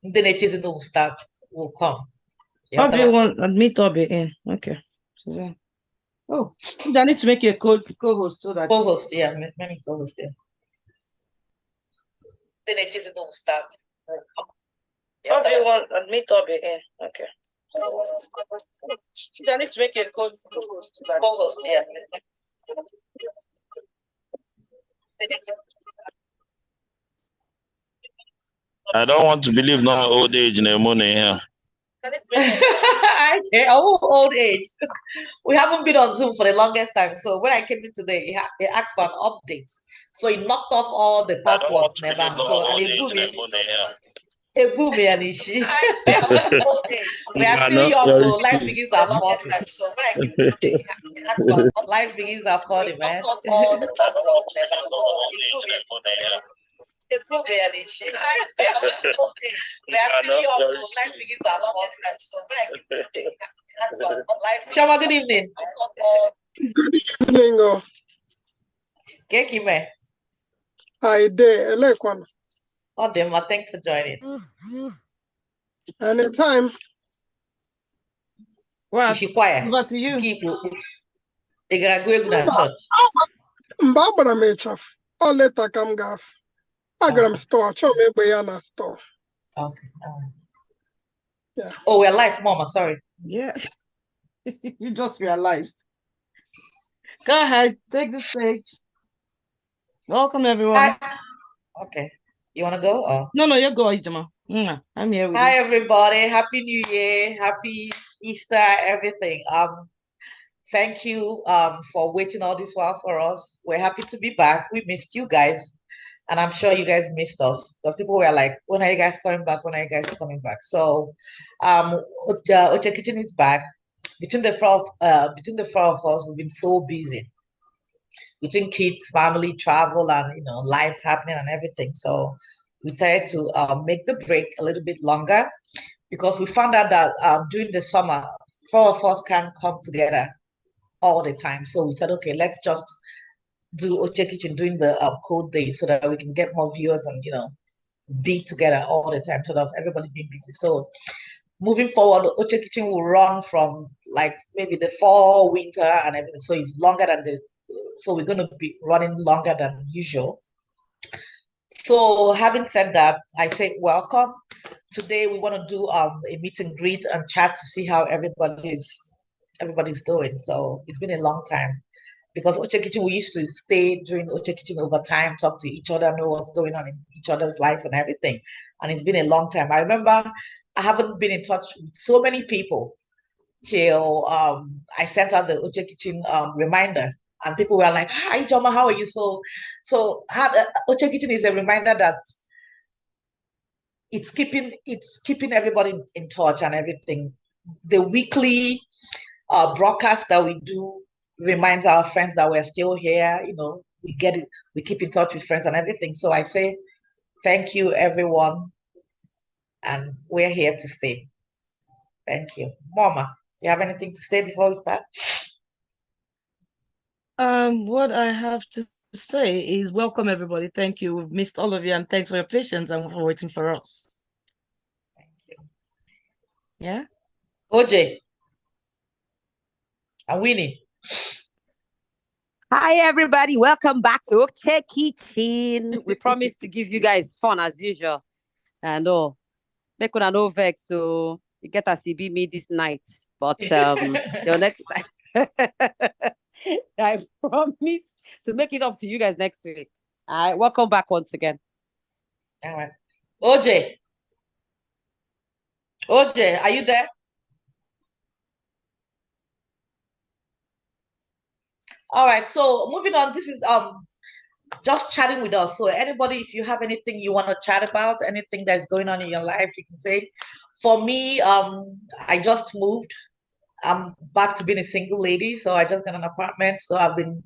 The next will start, will come. Obi won't admit Obi in. Okay. Oh, I need to make you a co-host so that. Co-host, yeah. Let me co-host, yeah. The next will start, will come. Obi won't admit Obi in. Okay. I need to make you a co-host so that. Co-host, yeah. I don't want to believe now old age in the morning here. Okay, old age. We haven't been on Zoom for the longest time. So when I came in today, he asked for an update. So he knocked off all the passwords, never. So and it blew me. It blew me and she. We are still young, though. Life begins at 40. So when I came in today, he asked for life begins at 40, man. It blew me and she. We are still young, though. Life begins at 40. So when I came in today, he asked for life. Shama, good evening. Good evening. Kekime. Hi there, Elekwan. Oh, Dema, thanks for joining. Anytime. What? Is she quiet? Over to you. They gotta go to church. Mbabara mechaf. All later come gaff. Agram store. Show me Bayana store. Okay. Yeah. Oh, we're live, Mama. Sorry. Yeah. You just realized. Go ahead, take the stage. Welcome, everyone. Okay. You want to go? Or? No, you go, Ijama. I'm here with Hi, you. everybody. Happy New Year. Happy Easter, everything. Thank you for waiting all this while for us. We're happy to be back. We missed you guys. And I'm sure you guys missed us because people were like, when are you guys coming back? When are you guys coming back? So Oche Kitchen is back. Between the four of us, we've been so busy. Between kids, family, travel, and life happening and everything. So we decided to make the break a little bit longer because we found out that during the summer, four of us can't come together all the time. So we said, okay, let's just do Oche Kitchen during the cold days so that we can get more viewers and be together all the time instead of everybody being busy. So moving forward, Oche Kitchen will run from like maybe the fall, winter, and everything. So it's longer than so we're going to be running longer than usual. So having said that, I say welcome. Today we want to do a meet and greet and chat to see how everybody's doing. So it's been a long time because Oche Kitchen, we used to stay during Oche Kitchen over time, talk to each other, know what's going on in each other's lives and everything. And it's been a long time. I remember I haven't been in touch with so many people till I sent out the Oche Kitchen reminder. And people were like, "Hi, Joma, how are you?" So Oche Kitchen is a reminder that it's keeping everybody in touch and everything. The weekly broadcast that we do reminds our friends that we're still here. We get it. We keep in touch with friends and everything. So I say thank you, everyone, and we're here to stay. Thank you, Mama. Do you have anything to say before we start? What I have to say is welcome, everybody. Thank you. We've missed all of you, and thanks for your patience and for waiting for us. Thank you. Yeah. OJ and Winnie. Hi, everybody. Welcome back to Oche Kitchen. We promise to give you guys fun as usual. I know. Make una no vex, so you get a CB me this night. But your next time, I promise to make it up to you guys next week. All right. Welcome back once again. All right. OJ, are you there? All right, so moving on, this is just chatting with us. So anybody, if you have anything you want to chat about, anything that's going on in your life, you can say. For me, I just moved. I'm back to being a single lady, so I just got an apartment. So I've been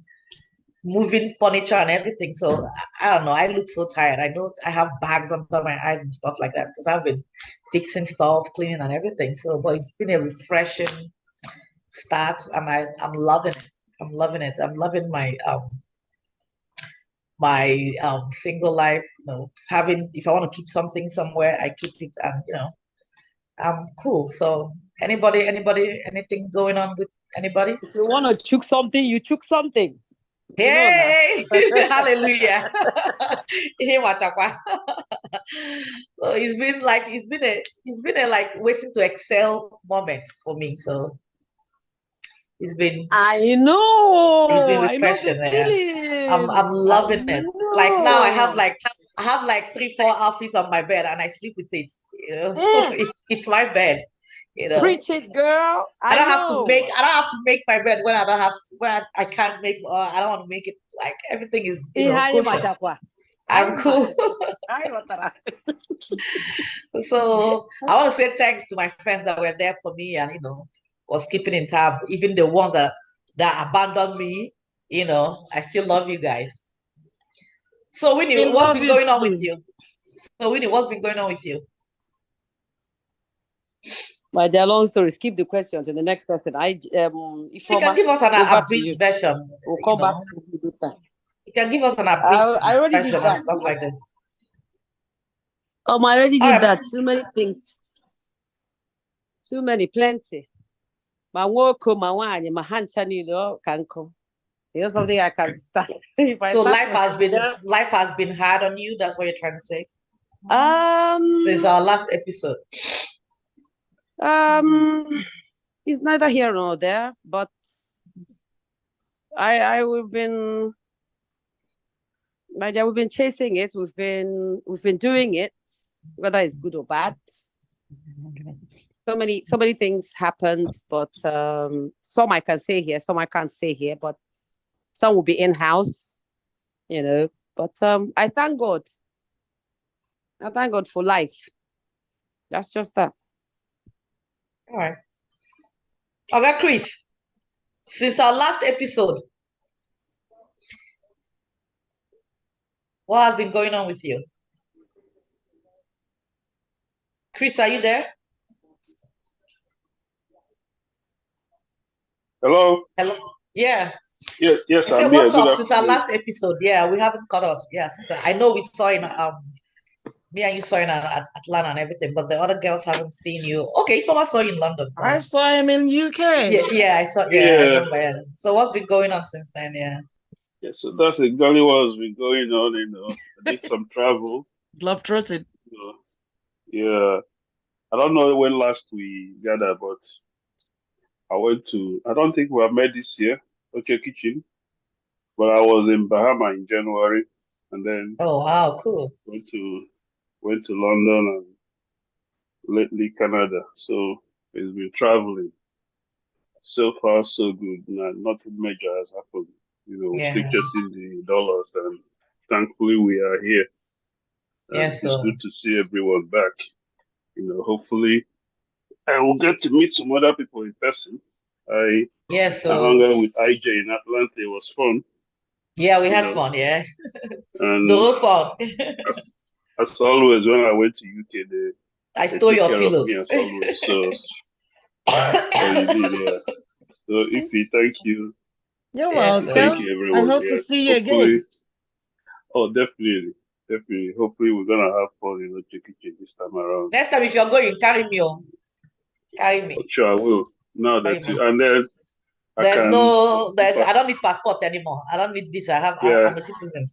moving furniture and everything. So I don't know. I look so tired. I know I have bags under my eyes and stuff like that because I've been fixing stuff, cleaning and everything. So, but it's been a refreshing start, and I'm loving it. I'm loving it. I'm loving my my single life. Having, if I want to keep something somewhere, I keep it, and I'm cool. So anybody, anything going on with anybody? If you want to chook something, you chook something. Hey, hallelujah. So it's been a like waiting to excel moment for me. So I know. it's been I know the refreshing. Yeah. feeling. I'm loving it. Like now I have know. like 3-4 outfits on my bed and I sleep with it. So it's my bed. Preach it, girl. I don't know. have to make my bed when I don't have to, when I can't make, I don't want to make it, like everything is, kosher. I'm cool. So I want to say thanks to my friends that were there for me and was keeping in tab, even the ones that abandoned me. I still love you guys. So Winnie, what's been going on with you? So Winnie, what's been going on with you? My dear, long story. Skip the questions and the next person. You can give us an abridged version. We'll come back to you this time. You can give us an abridged I already version did that. and stuff like that. I already did that. Too many things. Too many, plenty. My work, my wine, my hand channel, can come. Here's something I can start. So life has been hard on you. That's what you're trying to say. Since our last episode. It's neither here nor there, but we've been chasing it. We've been doing it, whether it's good or bad. So many things happened, but some I can say here, some I can't say here, but some will be in-house, but I thank God. I thank God for life. That's just that. All right. Okay, Chris, since our last episode, what has been going on with you? Chris, are you there? Hello? Hello? Yeah. Yes, I'm here. What's up since our last episode? Yeah, we haven't caught up. Yes, I know we saw in me and you saw in Atlanta and everything, but the other girls haven't seen you. Okay, Ifeoma saw you in London. So. I saw him in UK. Yeah, I saw. Yeah, I remember. Yeah. So what's been going on since then? Yeah. Yeah, so that's exactly what's been going on. I did some travel. Globetrotted. Yeah, I don't know when last we gathered, but I don't think we have met this year, Oche Kitchen, but I was in Bahama in January, and then oh wow, cool. Went to London and lately Canada. So it's been traveling. So far, so good. Nothing major has happened. Still chasing the dollars, and thankfully we are here. It's good to see everyone back. Hopefully I will get to meet some other people in person. I hung out with IJ in Atlanta. It was fun. Yeah, we had fun. Yeah, and the whole fun. as always, when I went to UK, I stole your pillow. Me as always. So you did, yeah. So Ify, thank you. You're welcome. Thank you, everyone. I hope to see you again. Oh, definitely. Hopefully, we're gonna have fun in Oche Kitchen this time around. Next time, if you're going, carry me on. Carry me. Oh, sure, I will. Now that and then I don't need passport anymore. I don't need this. I'm a citizen.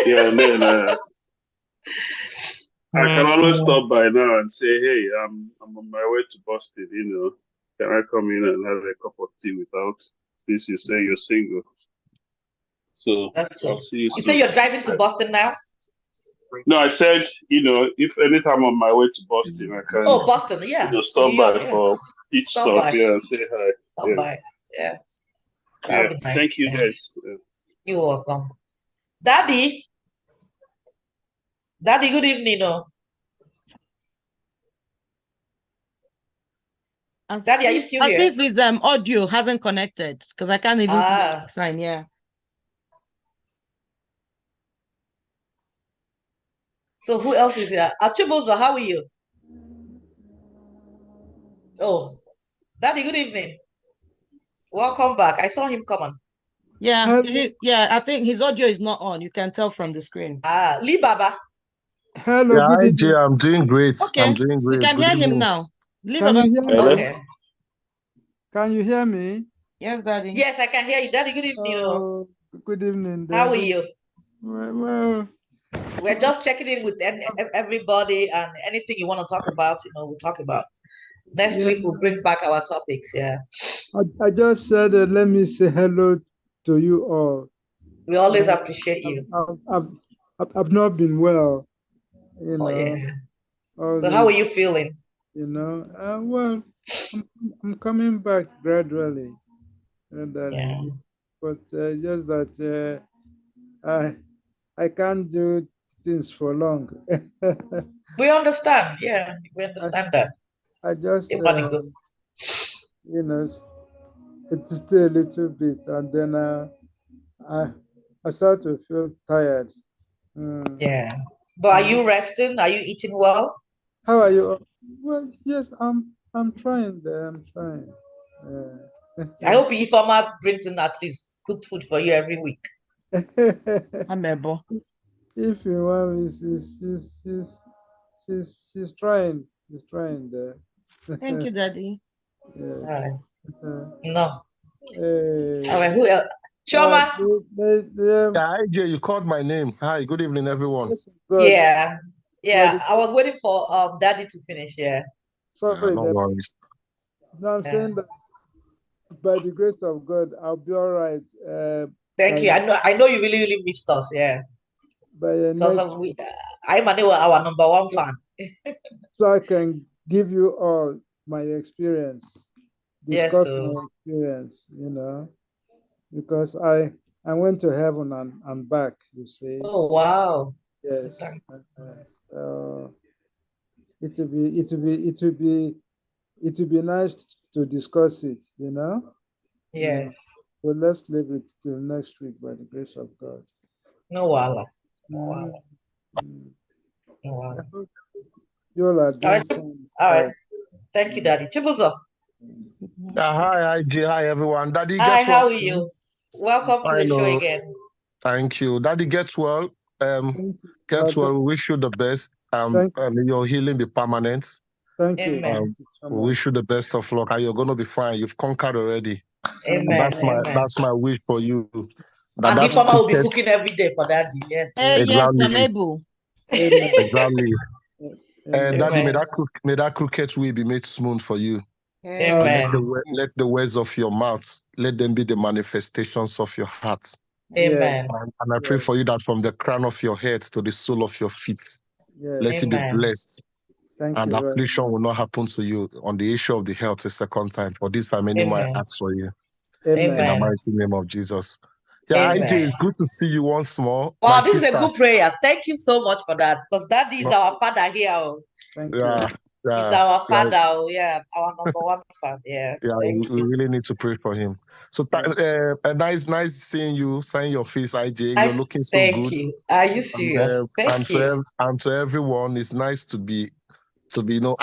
Yeah, and then I can always stop by now and say, hey, I'm on my way to Boston. Can I come in and have a cup of tea since you say you're single? So that's cool. I'll see you soon. You say you're driving to Boston now? No, I said, if anytime I'm on my way to Boston, I can. Oh, Boston, yeah. Stop by for each stop, yeah, and say hi. Stop by, yeah. That would be nice. Thank you, guys. Yeah. You're welcome. Daddy, good evening. Daddy, are you still here? As if his audio hasn't connected, because I can't even see the sign. Yeah. So who else is here? Achibozo, how are you? Oh, Daddy, good evening. Welcome back. I saw him come on. Yeah, Hello, yeah. I think his audio is not on. You can tell from the screen. Lee Baba. hello, Yeah, good hi, evening. Jay. I'm doing great. Okay, I'm doing we great. can Good hear him evening. now. Leave Can you about. hear me? Hello? Okay. Can you hear me? Yes, Daddy. Yes, I can hear you. Daddy, good evening. Oh, good evening. How are Good. you? Well, We're just checking in with everybody, and anything you want to talk about, we'll talk about. Next yeah, week, we'll bring back our topics. Yeah. I just said let me say hello to you all. We always appreciate you. I've not been well, Oh, yeah. all So how are this, you feeling? well, I'm coming back gradually, Yeah. but just that I can't do things for long. We understand. Yeah, we understand that. I just, They want to go. it's still a little bit, and then I start to feel tired. Yeah. But are you resting? Are you eating well? How are you? Well, yes, I'm trying there. I'm trying. I hope Ifeoma brings in at least cooked food for you every week. I'm able. If you want me, she's trying. She's trying there. Thank you, Daddy. Yes. All right. Uh, No. eh, All right. Who else? Choma. Yeah, hi, Jay. You called my name. Hi, good evening, everyone. good. Yeah. Yeah. I was waiting for Daddy to finish. Yeah. Sorry, No worries. no, I'm Yeah. saying that by the grace of God, I'll be all right. Thank by, you. I know you really, really missed us. Yeah. by Because next, I'm our number one fan. so I can give you all my experience, Yes. discuss So. my experience, because I went to heaven and back, you see. Oh wow. Yes. Okay. So it will be nice to discuss it, Yes. But let's leave it till next week by the grace of God. No wala. No wala. Mm. No wala. I hope you all are All right. doing All right. fine. Thank you, Daddy. Chibuzo. Yeah, hi, Jay. Hi, everyone. Daddy Hi, gets well. how are you? Welcome to I the show know. again. Thank you. Daddy gets well. Thank you, Gets brother. well. We wish you the best. Thank May your healing be permanent. Thank you. Amen. Thank you so We much. wish you the best of luck, and you're going to be fine. You've conquered already. Amen. Amen. That's my wish for you. And That's Ifeoma will be cricket. cooking every day for Daddy. Yes. Yes, I'm Exactly. able. Amen. Exactly. Amen. Daddy, Amen. may that cricket will be made smooth for you. Amen. Let the words of your mouth, let them be the manifestations of your heart. Amen. And I pray for you that from the crown of your head to the sole of your feet, Yes. let it be Amen. blessed. Thank And you very affliction much. will not happen to you on the issue of the health a second time. For this, I'm ending my Amen. acts for you. Amen. In the Amen. mighty name of Jesus. Yeah, Amen. IJ, it's good to see you once more. Wow, My this is a sister. good prayer. Thank you so much for that. Because Daddy is No. our father here. Oh. Thank Yeah, you. He's yeah, our father. Oh, yeah, our number one fan. Yeah. yeah. Thank We you. really need to pray for him. So nice seeing you, seeing your face, IJ. You're looking so Thank good. you. Are you serious? Thank you. And to everyone, it's nice to be. I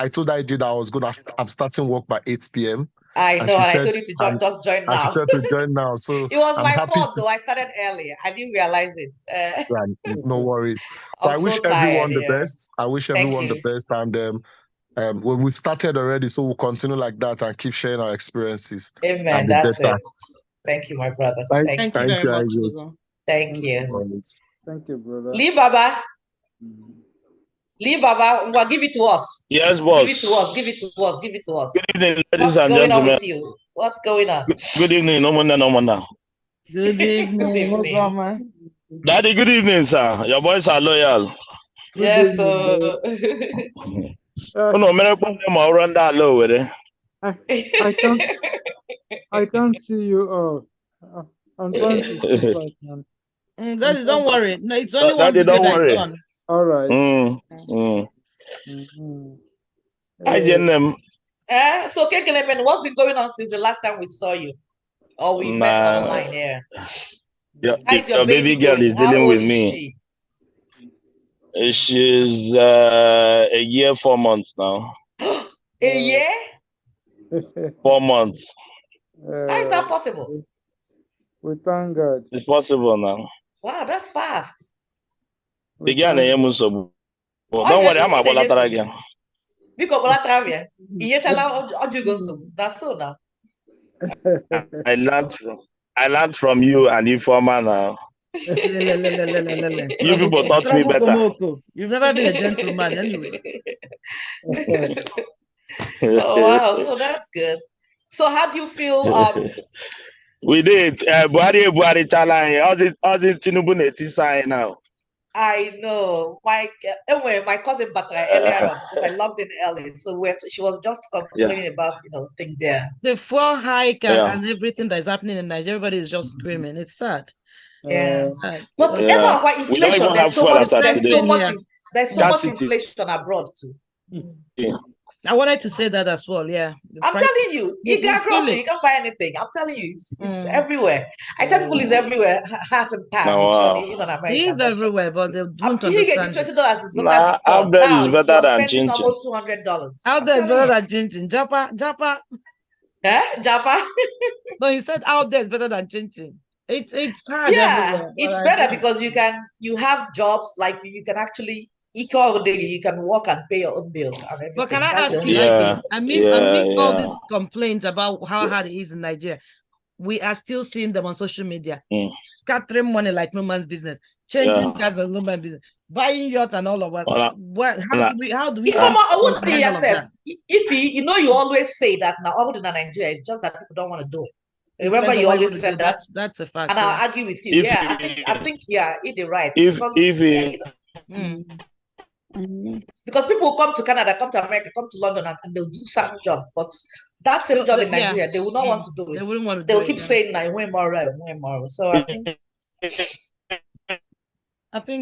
told IJ that I was good. I'm starting work by 8 p.m. I And know, she and I said, told you to just join and she now. said to join now. So It was I'm my happy fault to. though. I started early. I didn't realize it. Yeah, no worries. I'm But I wish so tired. everyone the Yeah. best. I wish Thank everyone the you. best. And we've started already, so we'll continue like that and keep sharing our experiences. Amen. And be That's better. it. Thank you, my brother. Thank Thank you very much, Susan. Thank you. Thank you, brother. Lee Baba. Lee Baba, well, give it to us. Yes, boss. Give it to us. Give it to us. Give it to us. Good evening, ladies What's and going on gentlemen. with you? What's going on? Good evening, no wonder. Good evening. Good evening. Daddy, good evening, sir. Your boys are loyal. Yes, so No, man, I'm run that low with it. I can't see you all. I'm trying to see if I can. Daddy, don't worry. No, it's only one Daddy, video don't that is worry. on. All right. I get them. So Kekelemen, what's been going on since the last time we saw you? Or we met online, yeah. How is your baby girl doing? is How dealing old with is me. she? She's a year, 4 months now. A year? 4 months. How is that possible? We thank God. It's possible now. Wow, that's fast. We Begin thank a God. so. Oh, Don't worry, yeah, I'm a yes. volatile again. Because Bolatravia, that's so now. I learned from you and Ifeoma now. You people taught me better. You've never been a gentleman anyway. Oh wow, so that's good. So how do you feel? We did. Buhari challenge. How's it Tinubu netisai now? I know anyway, my cousin Batra earlier on, because I logged in early, so she was just complaining about things there. The fuel hike and everything that's happening in Nigeria, everybody is just screaming. It's sad. Yeah, but everyone, inflation. There's so much inflation abroad too. I wanted to say that as well. Yeah, I'm telling you, you got grocery, you can't buy anything. I'm telling you, it's everywhere. I tell people it's everywhere. Half and half, even America. It is everywhere, but they don't you get understand $20 is now is better than spending almost $200. Out there is better than Chin Japa. Japa? No, he said out there is better than Chin. It's hard. Yeah, it's better because you have jobs, like you can actually you can work and pay your own bills and everything. But can I ask you, I miss all these complaints about how hard it is in Nigeria. We are still seeing them on social media, scattering money like no man's business, changing cars as no man's business, buying yachts and all of that. How do we? If you always say that now, all in Nigeria, it's just that people don't want to do it. Remember, you always said that. That's a fact. And I'll argue with you. I think you're right. Because people will come to Canada, come to America, come to London, and they'll do certain job, but that same job in Nigeria, they will not want to do it. They wouldn't want to. They'll keep saying, "Way more." So I think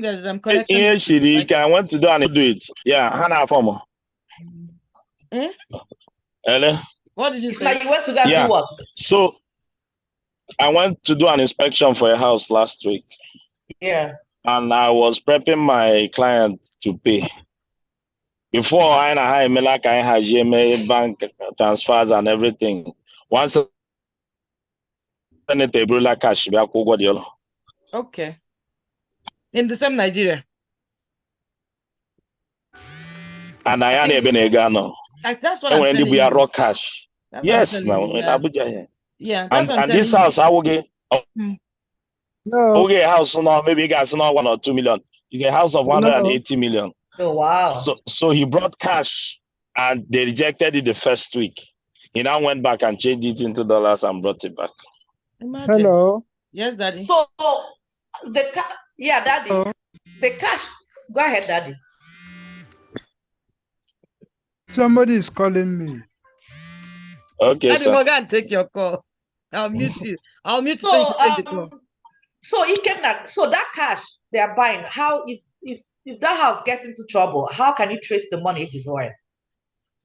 there's connection. I want to do and do it. Yeah, Hannah Former. What did you say? Now you went to go do what? So I went to do an inspection for a house last week. Yeah. And I was prepping my client to pay. Before I had bank transfers and everything. Once cash. Okay. In the same Nigeria. And I had a Ghana. That's what I'm telling you. We are raw cash. Yes, now in Abuja. Yeah, that's and this house I will get. No. Okay, house now maybe you guys not 1 or 2 million. It's a house of 180 million. Oh wow! So he brought cash, and they rejected it the first week. He now went back and changed it into dollars and brought it back. Imagine. Hello. Yes, Daddy. So Daddy. Hello. The cash. Go ahead, Daddy. Somebody is calling me. Okay, Daddy, we're gonna take your call. I'll mute you. I'll mute you so you can take the call. So that cash they are buying, how if that house gets into trouble, how can you trace the money it is worth?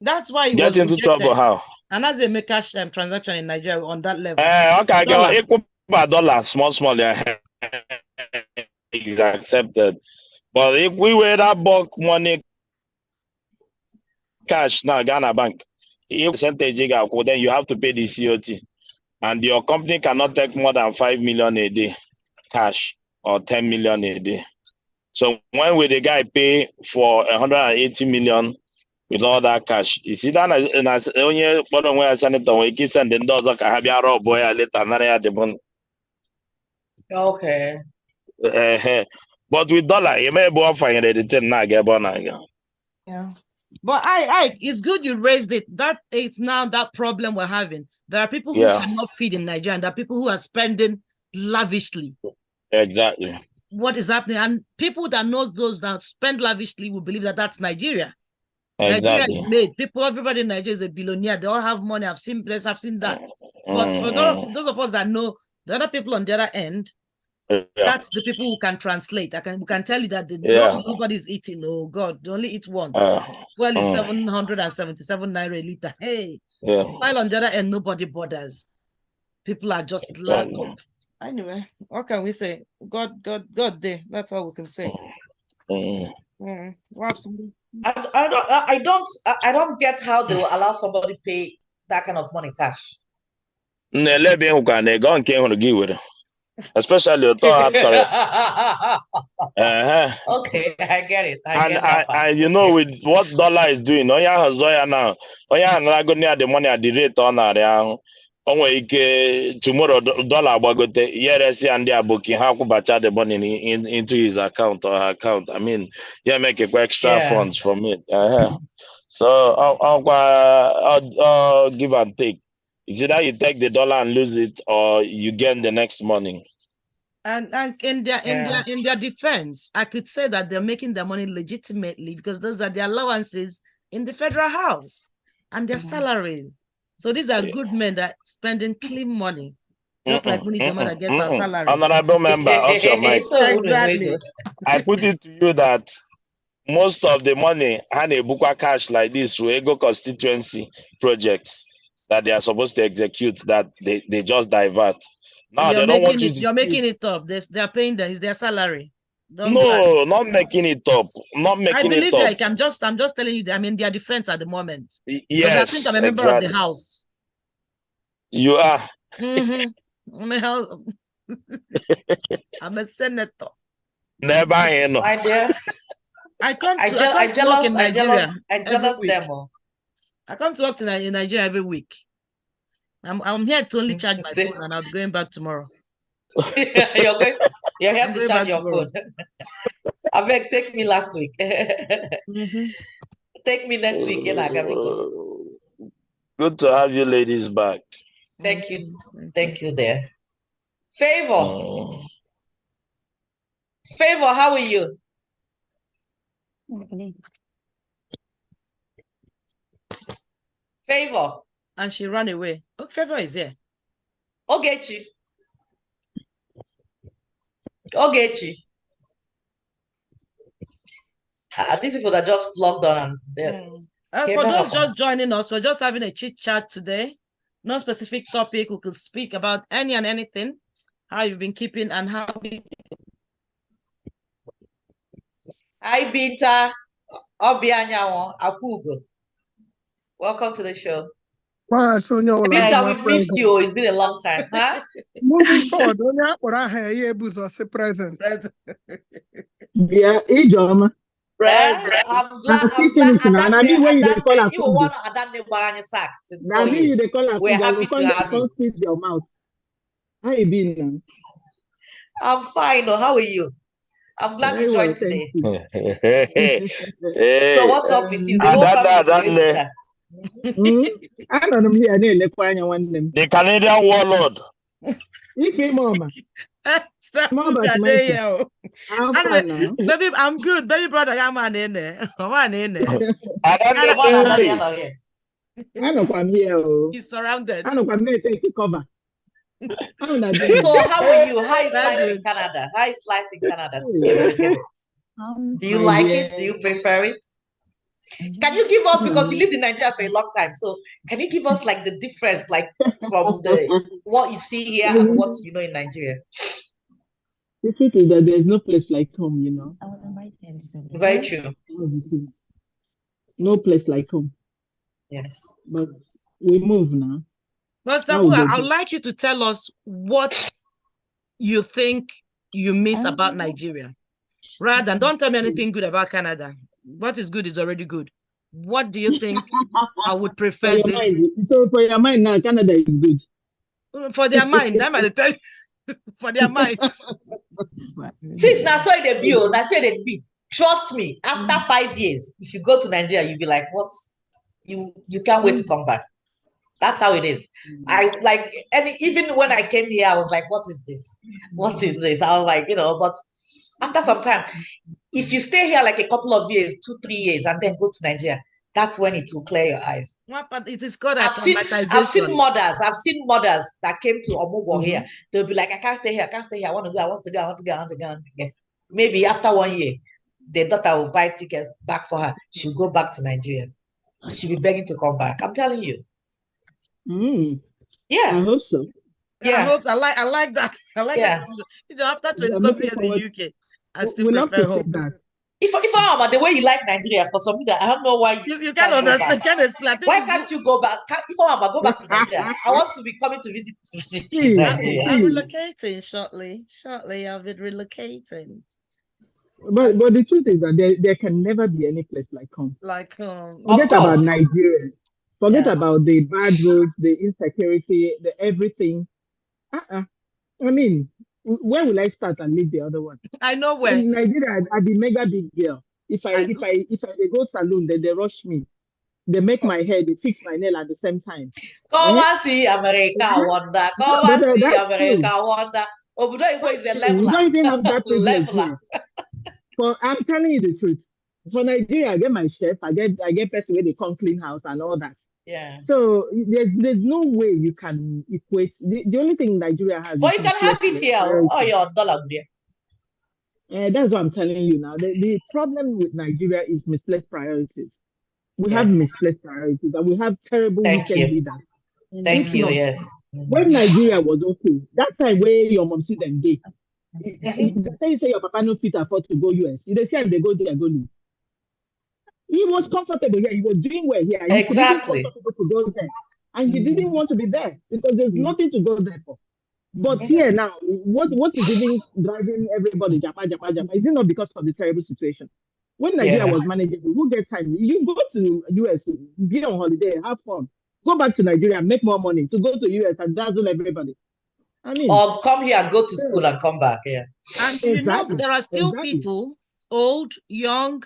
That's why it get into trouble. How? And as they make cash transaction in Nigeria on that level. Okay, dollar, small, is accepted. But if we were that bulk money cash now, Ghana Bank, if percentage then you have to pay the COT, and your company cannot take more than 5 million a day cash or 10 million a day. So when will the guy pay for 180 million with all that cash? You see that as only bottom where I send it we keep sending those like I have your boy later the okay. But with dollar, you may be offering the 10 now get yeah. But it's good you raised it. That it's now that problem we're having. There are people who cannot feed in Nigeria, and there are people who are spending lavishly. Exactly. What is happening? And people that knows those that spend lavishly will believe that that's Nigeria. Exactly. Nigeria is made. Everybody in Nigeria is a billionaire. They all have money. I've seen this, I've seen that. But for those of us that know the other people on the other end, that's the people who can translate. We can tell you that nobody's eating. Oh God, they only eat once. Well, it's 777 naira a liter. Hey, while on the other end, nobody bothers. People are just lack of. Anyway, what can we say? God day. That's all we can say. I don't get how they will allow somebody to pay that kind of money cash. especially your hard correct. Okay, I get it. I get that part. And you know, with what dollar is doing, Oya has Zoya now. Oya and go near the money at the rate on our onwe ike tomorrow dollar bagote yes and they are booking how could bacha the money into his account or her account. I mean, yeah, make extra funds from it. So I'll give and take. Is it that you take the dollar and lose it, or you gain the next morning? And in their defense, I could say that they're making their money legitimately because those are their allowances in the federal house and their salaries. So these are good men that spending clean money, just like Muni Jamada gets our salary. Honorable member, off your mic. Exactly. I put it to you that most of the money had a bukwa cash like this through ego constituency projects that they are supposed to execute that they just divert. Now they don't want you to. You're making it up. They're paying them. It's their salary. No, not making it up. Not making it up. I believe like I'm just telling you that I'm in their defense at the moment. Yes, I think I'm a member of the house. You are. I'm a senator. Never in. My dear. I come to work in Nigeria. I jealous them all. I come to work in Nigeria every week. I'm here to only charge my phone, and I'll be going back tomorrow. You're here to charge your phone. I beg, take me last week. Take me next week. Good to have you ladies back. Thank you. Thank you there. Favor. Favor, how are you? Favor. And she ran away. Oh, Favor is here. Ogechi. These people that just logged on and for those just joining us, we're just having a chit chat today. No specific topic. We could speak about any and anything. How you've been keeping and how. Hi, Binta. Obianyawo Apugo. Welcome to the show. Binta, we've missed you. It's been a long time, huh? Moving forward, present. Yeah, Ijoma. I'm glad. We're happy to have you. Your mouth. How you been now? I'm fine. How are you? I'm glad you joined today. So what's up with you? The whole family I don't know here. The Canadian warlord. Baby, I'm good. Baby brother, I'm on in there. I'm in there. I know I'm here. He's surrounded. I know I'm going to take cover. So how are you? How is life in Canada? How is life in Canada? Do you like it? Do you prefer it? Can you give us, because you lived in Nigeria for a long time, so can you give us like the difference, like from what you see here and what you know in Nigeria? The truth is that there's no place like home, you know. I was invited. Very true. No place like home. Yes. But we move now. But I would like you to tell us what you think you miss about Nigeria. Rather than don't tell me anything good about Canada. What is good is already good. What do you think I would prefer this? So for your mind now, Canada is good. For their mind, that might tell you. For their mind. Since now so they be, that's why they be. Trust me, after 5 years, if you go to Nigeria, you'll be like, what? You can't wait to come back. That's how it is. I like, and even when I came here, I was like, what is this? What is this? I was like, but after some time, if you stay here like a couple of years, 2-3 years, and then go to Nigeria, that's when it will clear your eyes. But it is called I've seen mothers that came to Omugo here. They'll be like, I can't stay here. I want to go. Maybe after 1 year, their daughter will buy a ticket back for her. She'll go back to Nigeria. She'll be begging to come back. I'm telling you. Yeah. I hope so. Yeah. I like that. I like that. After 20 something years in UK, I still prefer home. If the way you like Nigeria, for some reason, I don't know why you can't understand. Can't explain. Why can't you go back? If go back to Nigeria, I want to be coming to visit Nigeria. I'm relocating shortly. Shortly, I'll be relocating. But the truth is that there can never be any place like home. Like home. Forget about Nigeria. Forget about the bad roads, the insecurity, the everything. I mean, where will I start and leave the other one? I know where. In Nigeria, I'd be mega big girl. If I go salon, then they rush me. They make my hair, they fix my nail at the same time. Come and see America wonder. Come and see America wonder. Obodo Igbo is a leveler. You don't even have that privilege here. I'm telling you the truth. For Nigeria, I get my chef, I get person where they come clean house and all that. Yeah. So there's no way you can equate. The only thing Nigeria has. But you can have it here. Oh, your dollar there. That's what I'm telling you now. The problem with Nigeria is misplaced priorities. We have misplaced priorities, and we have terrible wicked leaders. Thank you. Yes. When Nigeria was okay, that time where your mom see them day. You say your papa no fit afford to go US. You say they go there, go live. He was comfortable here. He was doing well here. Exactly. He was comfortable to go there, and he didn't want to be there because there's nothing to go there for. But here now, what is even driving everybody japa? Is it not because of the terrible situation? When Nigeria was manageable, who gets time? You go to US, be on holiday, have fun. Go back to Nigeria, make more money to go to US and dazzle everybody. I mean, or come here and go to school and come back. Yeah. And you know, there are still people, old, young,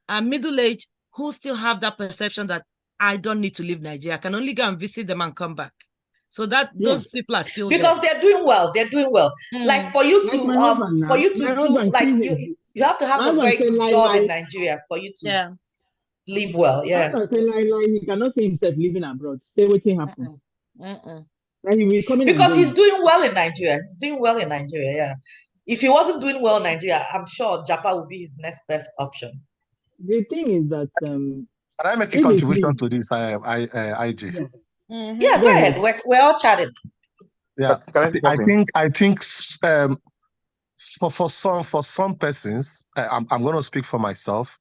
and middle-aged, who still have that perception that I don't need to leave Nigeria. I can only go and visit them and come back. So that those people are still because there. they're doing well. They're doing well. Like for you to do like you have to have a very good job in Nigeria for you to live well. Yeah. He cannot see himself living abroad. Say what happened. Like because he's doing well in Nigeria. He's doing well in Nigeria. Yeah. If he wasn't doing well in Nigeria, I'm sure Japan would be his next best option. The thing is that can I make a contribution to this, IG? Yeah, go ahead. We're all chatting. Yeah, I think for some persons, I'm going to speak for myself.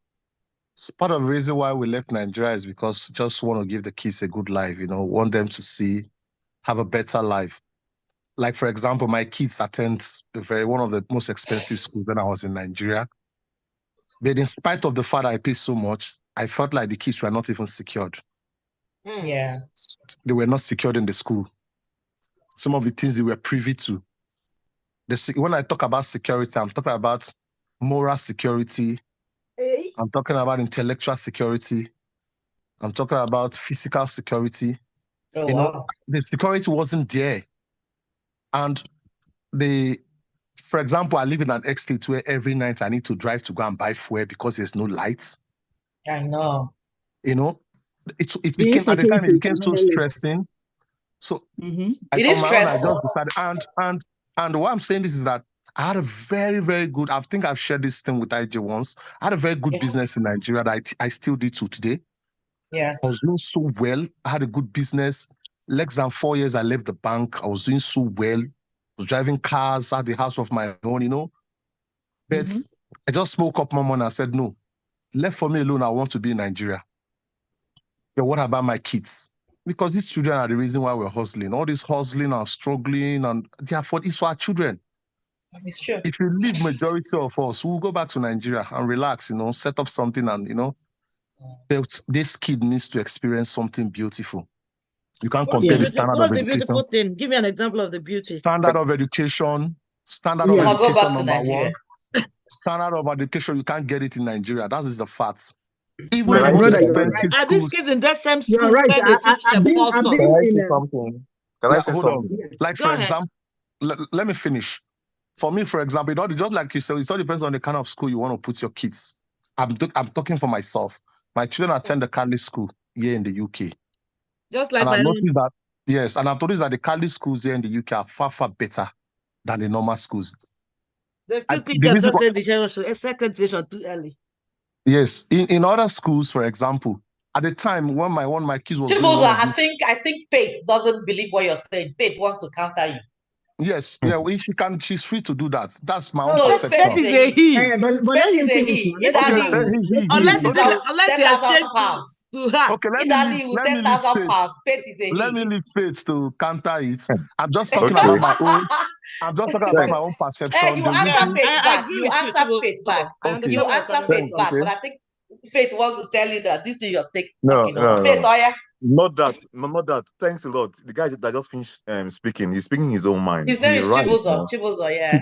Part of the reason why we left Nigeria is because just want to give the kids a good life, want them to have a better life. Like, for example, my kids attend one of the most expensive schools when I was in Nigeria. But in spite of the fact I paid so much, I felt like the kids were not even secured. Yeah. They were not secured in the school. Some of the things they were privy to. When I talk about security, I'm talking about moral security. I'm talking about intellectual security. I'm talking about physical security. Wow. The security wasn't there. And for example, I live in an estate where every night I need to drive to go and buy fuel because there's no lights. I know. It became at the time it became so stressing. So it is stressful. I just decided, and why I'm saying this is that I had a very, very good, I think I've shared this thing with IG once. I had a very good business in Nigeria that I still did to today. Yeah. I was doing so well. I had a good business. Less than 4 years, I left the bank. I was doing so well. I was driving cars, had the house of my own, But I just woke up one morning and said, no, left for me alone, I want to be in Nigeria. But what about my kids? Because these children are the reason why we're hustling. All this hustling and struggling, and therefore it's for our children. It's true. If you leave majority of us, we'll go back to Nigeria and relax, set up something and, this kid needs to experience something beautiful. You can't compare the standard of education. Beautiful thing? Give me an example of the beauty. Standard of education, number one. Standard of education, you can't get it in Nigeria. That is the fact. Even the most expensive schools. Are these kids in that same school right. where they teach them also? Can I say something? Like, for example, let me finish. For me, for example, just like you said, it all depends on the kind of school you want to put your kids. I'm talking for myself. My children attend the Catholic school here in the UK. Just like and I've noticed that, yes, and I've noticed that the Catholic schools here in the UK are far, far better than the normal schools. They still think they're just saying the second generation too early. Yes, in other schools, for example, at the time when my kids were I think Faith doesn't believe what you're saying. Faith wants to counter you. Yes, yeah, she's free to do that. That's my own No, perception. Faith is a he. But let Faith him is a finish. he. Now. Let him Idali land. will Unless he Okay. unless he has 10,000 changed pounds. to her. Okay, Idali will let me leave 10,000 Faith. pounds. Faith is a Let me he. leave Faith to counter it. I'm just talking Okay. about my own. I'm just talking about my own perception. You The answer reason, Faith I back. agree You with you, answer Chibo. Faith back. I Okay. understand You where you're answer coming Faith from. back. But I think Faith wants to tell you that this is your take. No, You know. no, Faith, no. oh yeah. Not that. Thanks a lot. The guy that just finished speaking, he's speaking his own mind. His name He's is right. Chibuzo. No? Chibuzo, yeah.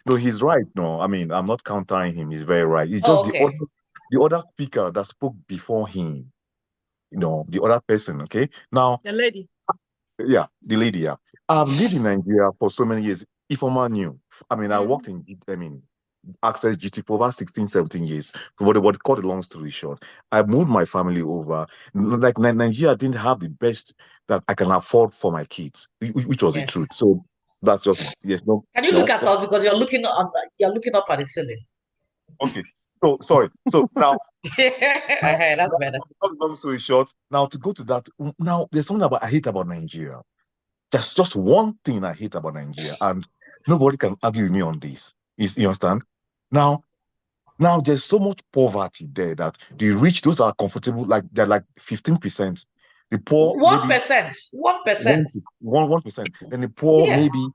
No, he's right. No, I mean, I'm not countering him. He's very right. It's just Oh, okay. the other speaker that spoke before him. The other person. Okay. Now, The lady. yeah, the lady. Yeah, I've lived in Nigeria for so many years. If I'm new, I mean, I worked in. Access GT for over 16, 17 years. What cut a long story short, I moved my family over. Like Nigeria didn't have the best that I can afford for my kids, which was the Yes. truth. So that's just yes. No. Can you look at us because you're looking up at the ceiling? Okay. So sorry. So now That's better. long story short, now to go to that. Now there's something I hate about Nigeria. There's just one thing I hate about Nigeria, and nobody can argue with me on this. You understand? Now there's so much poverty there that the rich, those are comfortable, like they're like 15%. The poor 1%. maybe 1%. 1%. And the poor Yeah. maybe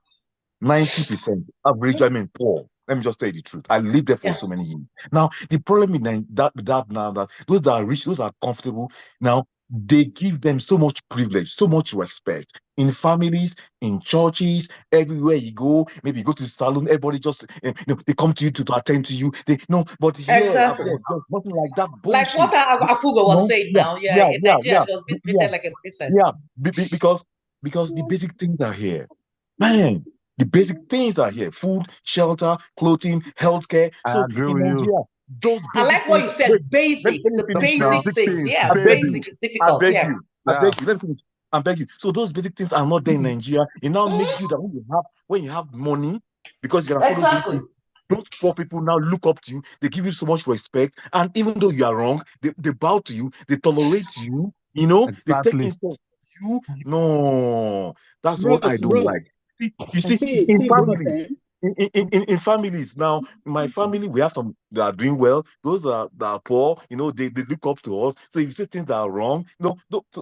90% average. I mean, poor. Let me just tell you the truth. I lived there for so many years. Now, the problem with that now that those that are rich, those that are comfortable, now they give them so much privilege, so much respect in families, in churches, everywhere you go. Maybe you go to the salon, everybody just they come to you to attend to you. But here, Exactly. there's nothing like that bullshit. Like what Akugo was saying now. Yeah, in Nigeria, she was being treated like a princess. Yeah, because the basic things are here, man. The basic things are here: food, shelter, clothing, healthcare. So I agree in with you. Nigeria, those I basic like what you things. said. Wait, Basic, let me the finish now. basic things. Yeah, I beg basic you. is difficult. I beg Yeah. you. I beg you. Let me finish. I beg you. So those basic things are not there in Nigeria. It now makes you that when you have money, because you can afford those basic Exactly. things, those poor people now look up to you. They give you so much respect, and even though you are wrong, they bow to you. They tolerate you. They take Exactly. interest in you. No, that's Bro, what I don't like. You see, in see, bro, family, in families now, in my family, we have some that are doing well. Those that are poor, they look up to us. So if you say things that are wrong, so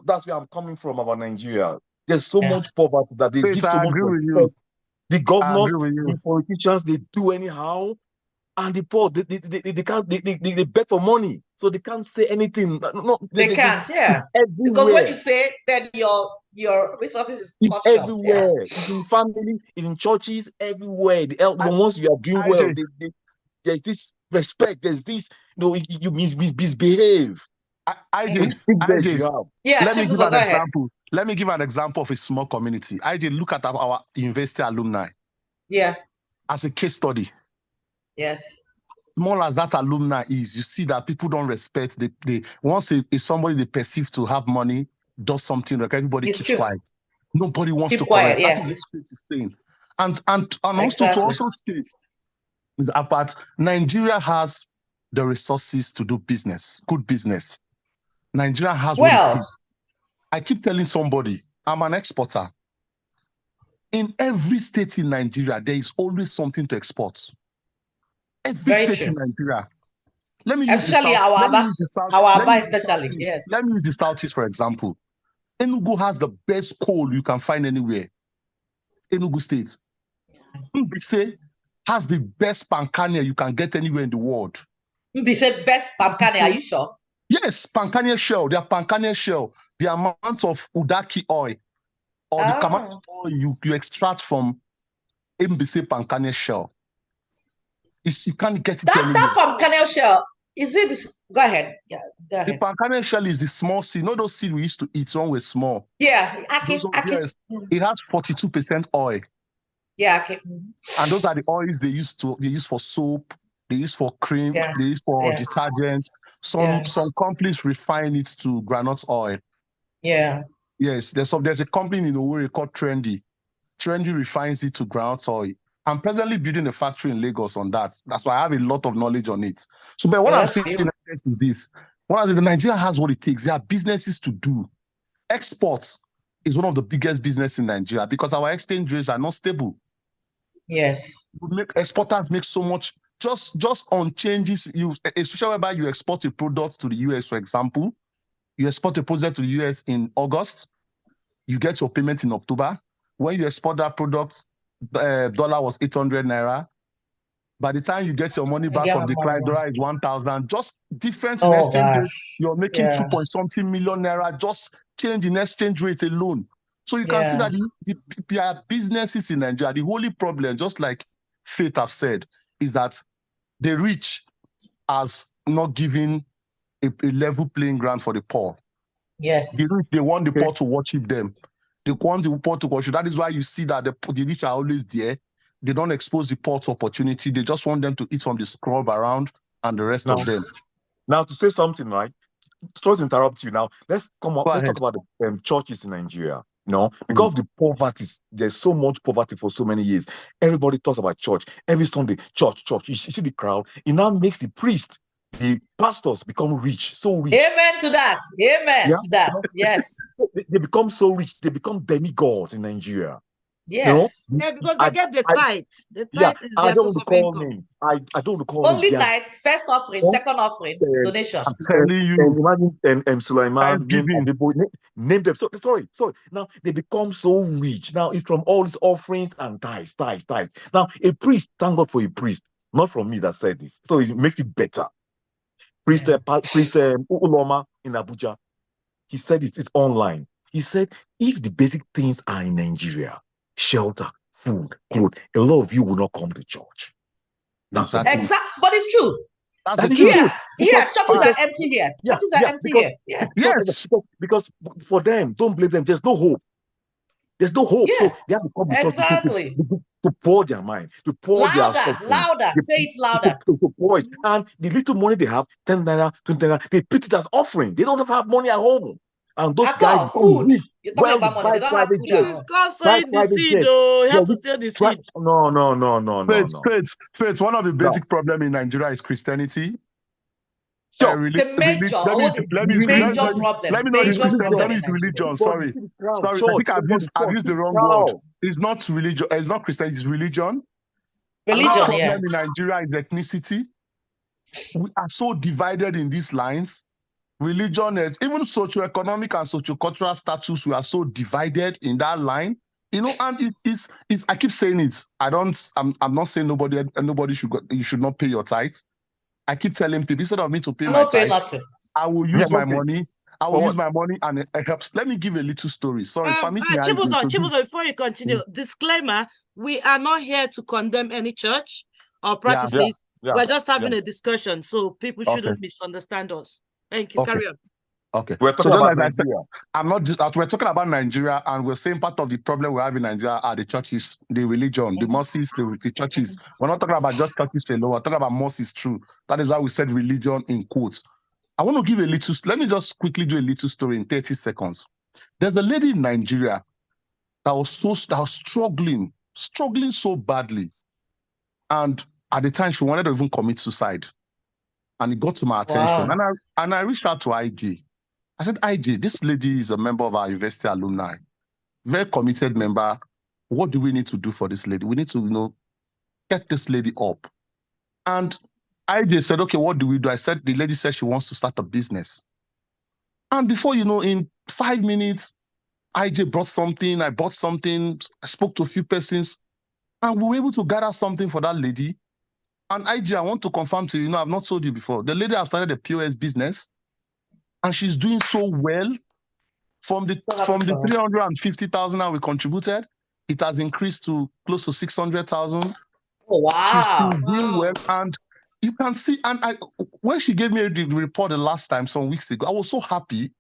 that's where I'm coming from about Nigeria. There's so much poverty that they Faith, give so I much agree with you. respect. The I governors, agree with the you. politicians, they do anyhow, and the poor, they can't, they beg for money, so they can't say anything. No, They can't, yeah. everywhere. Because when you say then your resources is cut short. Everywhere. Yeah. It's in family, it's in churches, everywhere. The ones you are doing well, there's this respect. There's this, you misbehave. IJ, You have. Yeah, let me give an go ahead. example. Let me give an example of a small community. IJ, look at our university alumni. Yeah. As a case study. Yes. Small as that alumni is, you see that people don't respect. They once if somebody they perceive to have money does something, like everybody keeps quiet. Nobody wants to correct. Yeah. That is what it's saying. And also to also state that Nigeria has the resources to do business, good business. Nigeria has what it takes. I keep telling somebody, I'm an exporter. In every state in Nigeria, there is always something to export. Every state in Nigeria. Let me use especially the Yes. Let me use the Southeast, for example. Enugu has the best coal you can find anywhere. Enugu State. Mbise has the best pancania you can get anywhere in the world. Mbise best pancania, are you sure? Yes, pancania shell. Their pancania shell. The amount of udaki oil or the amount of oil you extract from Mbise pancania shell. You can't get it anywhere. That pancania shell, is it this? Go ahead. Yeah, go ahead. The pancania shell is the small seed. Not those seeds we used to eat when we're small. Yeah, Yes, it has 42% oil. Yeah, okay. And those are the oils they use for soap, they use for cream, they use for detergents. Some companies refine it to granite oil. Yeah. Yes, there's a company in Owerri called Trendy. Trendy refines it to granite oil. I'm presently building a factory in Lagos on that. That's why I have a lot of knowledge on it. So, but what I'm saying is this: Nigeria has what it takes. There are businesses to do. Exports is one of the biggest business in Nigeria because our exchange rates are not stable. Yes. Exporters make so much just on changes. Especially whereby you export a product to the US, for example, you export a product to the US in August, you get your payment in October. When you export that product, dollar was 800 naira. By the time you get your money back from the client, dollar is 1,000. Just difference in exchange rate. You're making 2 point something million naira just change in exchange rate alone. So you can see that there are businesses in Nigeria. The only problem, just like Faith have said, is that the rich has not given a level playing ground for the poor. Yes. They want the poor to worship them. They want the poor to worship. That is why you see that the rich are always there. They don't expose the poor to opportunity. They just want them to eat from the scrub around and the rest of them. Now, to say something, right? Sorry to interrupt you. Now, let's talk about the churches in Nigeria. Because of the poverty, there's so much poverty for so many years. Everybody talks about church. Every Sunday, church. You see the crowd. It now makes the priest, the pastors become rich, so rich. Amen to that. Amen to that. Yes. They become so rich. They become demigods in Nigeria. Yes. Yeah, because they get the tithe. The tithe is their source of income. I don't recall only tithe, first offering, second offering, donation. I'm telling you. Imagine Sulaiman, name them. Sorry. Now they become so rich. Now it's from all these offerings and tithes. Now a priest, thank God for a priest, not from me that said this. So it makes it better. Priest Uloma in Abuja, he said it's online. He said if the basic things are in Nigeria, shelter, food, clothes, a lot of you will not come to church. Exactly. But it's true. That's the truth. Here, churches are empty here. Churches are empty here. Yeah. Yes. Because for them, don't blame them. There's no hope. There's no hope. Yeah. So they have to come to church exactly. to pour their mind, to pour their suffering. Louder. Say it louder. To pour it. And the little money they have, 10 naira, 20 naira, they put it as offering. They don't have money at home. And those guys food. You're talking about money. They don't have food at home. It's called sowing the seed, though. You have to sow the seed. No. Faith, one of the basic problems in Nigeria is Christianity. The major problem. Let me not use Christianity. Let me use religion. Sorry. I think I've used the wrong word. It's not religion. It's not Christianity. It's religion. Another problem in Nigeria is ethnicity. We are so divided in these lines. Religion is even socioeconomic and sociocultural status. We are so divided in that line. And it's I keep saying it. I'm not saying nobody should not pay your tithes. I keep telling people instead of me to pay my tithes, I will use my money. I will use my money and it helps. Let me give a little story. Sorry, Chibuzo, before you continue, disclaimer: we are not here to condemn any church or practices. We're just having a discussion, so people shouldn't misunderstand us. Thank you. Carry on. Okay. We're talking about Nigeria. We're talking about Nigeria, and we're saying part of the problem we have in Nigeria are the churches, the religion, the mosques, the churches. We're not talking about just churches alone. We're talking about mosques too. That is why we said religion in quotes. I want to give let me just quickly do a little story in 30 seconds. There's a lady in Nigeria that was struggling so badly. And at the time, she wanted to even commit suicide. And it got to my attention. Wow. And I reached out to IG. I said, IG, this lady is a member of our university alumni, very committed member. What do we need to do for this lady? We need to, get this lady up. And IG said, okay, what do we do? I said, the lady said she wants to start a business. And before in 5 minutes, IG brought something, I bought something, I spoke to a few persons, and we were able to gather something for that lady. And IG, I want to confirm to you, I've not told you before, the lady has started a POS business, and she's doing so well. From the 350,000 we contributed, it has increased to close to 600,000. Oh, wow. She's doing well, and you can see. And when she gave me the report the last time, some weeks ago, I was so happy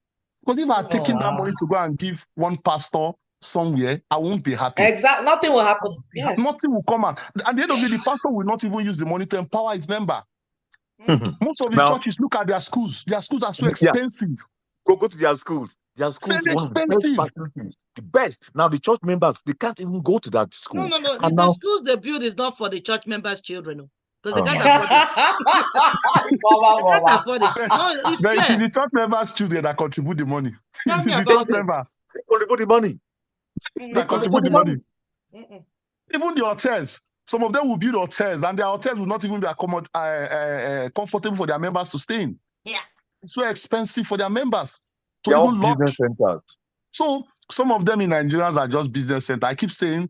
because if I had taken that money to go and give one pastor somewhere, I won't be happy. Exactly, nothing will happen. Yes, nothing will come out. At the end of the day, the pastor will not even use the money to empower his member. Most of the churches look at their schools. Their schools are so expensive. Go to their schools. Their schools very expensive. The best. Now the church members, they can't even go to that school. No. The schools they build is not for the church members' children, because they can't afford it. They can't afford it. No, it's clear. The church members' children that contribute the money. Tell me about it. They contribute the money. They contribute the money. Even the hotels. Some of them will build hotels, and their hotels will not even be comfortable for their members to stay in. Yeah. It's so expensive for their members to They're all even lodge. business centers. So some of them in Nigerians are just business centers. I keep saying,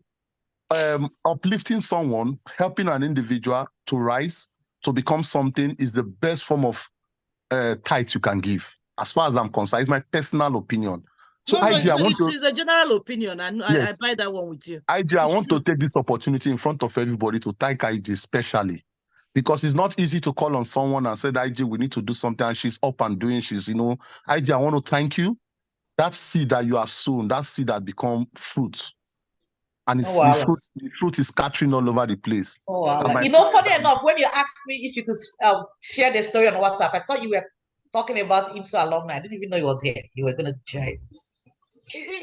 uplifting someone, helping an individual to rise, to become something is the best form of tithes you can give. As far as I'm concerned, it's my personal opinion. So it's a general opinion, and yes. I buy that one with you. I want to take this opportunity in front of everybody to thank IJ especially, because it's not easy to call on someone and say, IJ, we need to do something, and she's up and doing. She's, IJ, I want to thank you. That seed that you have sown, that seed that become fruits, and it's, the fruit is scattering all over the place. Oh, wow. Funny enough, when you asked me if you could share the story on WhatsApp, I thought you were talking about IMSO alumni. I didn't even know he was here. You were going to share it.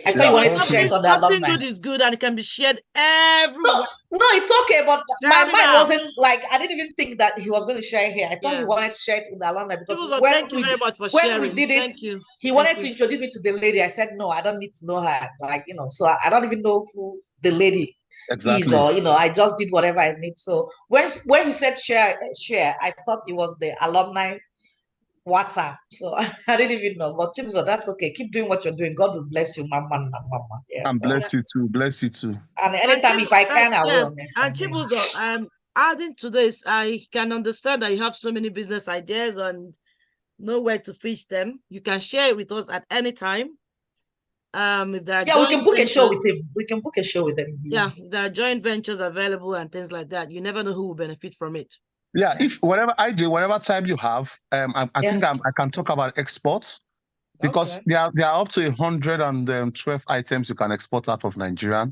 I thought you wanted to share it on the alumni. Something good is good and it can be shared everywhere. No, it's okay, but my mind wasn't like, I didn't even think that he was going to share it here. I thought he wanted to share it in the alumni because thank you very much for sharing. We did it, he wanted to introduce me to the lady. I said, no, I don't need to know her. Like, so I don't even know who the lady is, or, I just did whatever I need. So when he said share, I thought it was the alumni WhatsApp. So I didn't even know. But Chibuzo, that's okay. Keep doing what you're doing. God will bless you, mama. Yeah, and bless you too. Bless you too. And anytime, if I can, I will. And Chibuzo, adding to this, I can understand that you have so many business ideas and know where to fish them. You can share it with us at any time. If there are we can book a show with him. We can book a show with him. Yeah, there are joint ventures available and things like that. You never know who will benefit from it. Yeah, whatever time you have, I think I can talk about exports, because there are up to 112 items you can export out of Nigeria,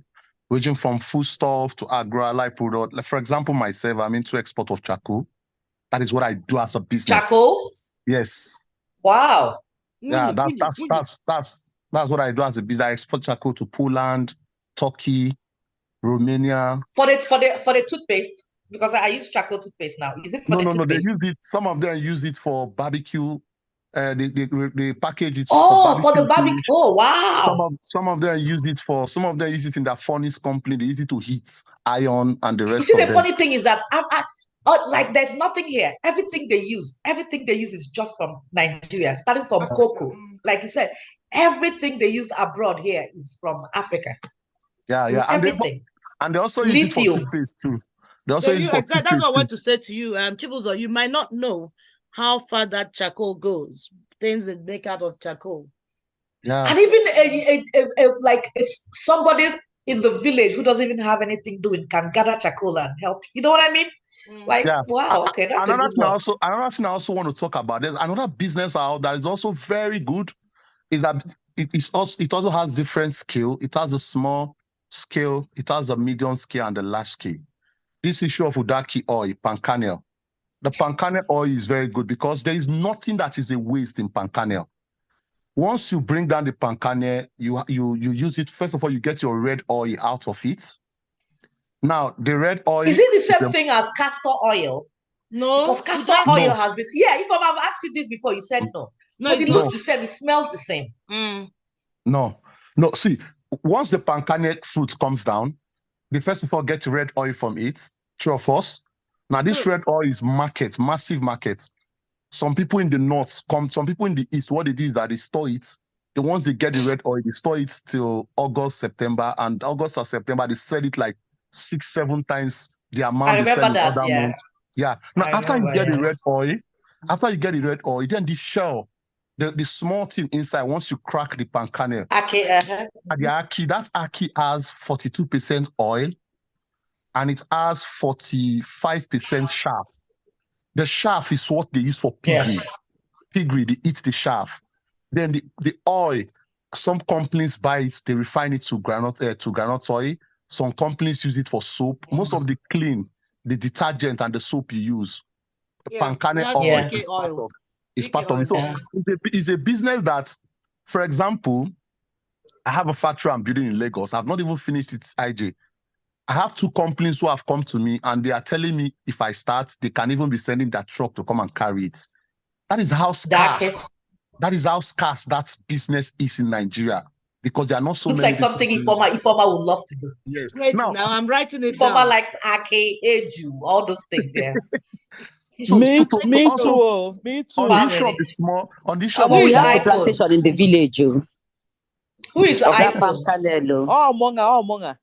ranging from foodstuff to agri product. Like, for example, myself, I'm into export of charcoal. That is what I do as a business. Charcoal? Yes. Wow. Yeah, that's what I do as a business. I export charcoal to Poland, Turkey, Romania. For the toothpaste. Because I use charcoal toothpaste now. Is it for the toothpaste? No, they use it. Some of them use it for barbecue. They package it. For the barbecue. Oh, wow. Some of them use it in their furnace company. They use it to heat iron and the rest. You see, the funny thing is that like there's nothing here. Everything they use is just from Nigeria, starting from cocoa. Like you said, everything they use abroad here is from Africa. Yeah. Everything. And they also use it for toothpaste too. That's what I want to say to you, Chibuzo. You might not know how far that charcoal goes. Things that make out of charcoal. Yeah. And even like it's somebody in the village who doesn't even have anything doing can gather charcoal and help. You know what I mean? Like, wow, okay, that's another thing. Another thing I also want to talk about. There's another business out that is also very good. Is that it also has different scale. It has a small scale, it has a medium scale, and a large scale. This issue of Udaki oil, palm kernel. The palm kernel oil is very good because there is nothing that is a waste in palm kernel. Once you bring down the palm kernel, you use it. First of all, you get your red oil out of it. Now, the red oil... Is it the same thing as castor oil? No. Because castor oil has been... Yeah, if I've asked you this before, you said no. But it looks the same. It smells the same. No. See, once the palm kernel fruit comes down, they first of all get red oil from it, true of us. Now, this red oil is massive market. Some people in the north some people in the east, what it is that they store it. The ones they get the red oil, they store it till August, September, and August or September, they sell it like 6-7 times the amount they sell in other months. Yeah. Now, after you get the red oil, then the shell, the small thing inside, once you crack the palm kernel, that ackee has 42% oil and it has 45% chaff. The chaff is what they use for piggery. Piggery, they eat the chaff. Then the oil, some companies buy it, they refine it to granite oil. Some companies use it for soap. Most of the detergent and the soap you use, palm kernel oil is part of it. So it's a business that, for example, I have a factory I'm building in Lagos. I've not even finished it, IJ. I have 2 companies who have come to me and they are telling me if I start, they can even be sending their truck to come and carry it. That is how scarce that business is in Nigeria. because there are not so Looks many like something people doing Ifoma would love to do. Yes. Wait, Now, now I'm writing it Ifoma down. likes Ake, Eju, all those things, yeah. so Me to also too. Me too. on the issue Family. of the small, on the issue of Omo, the we is have small, a iPhone? plantation in the village. Oh. Who is That iPhone? palm kernel. Oh, monga.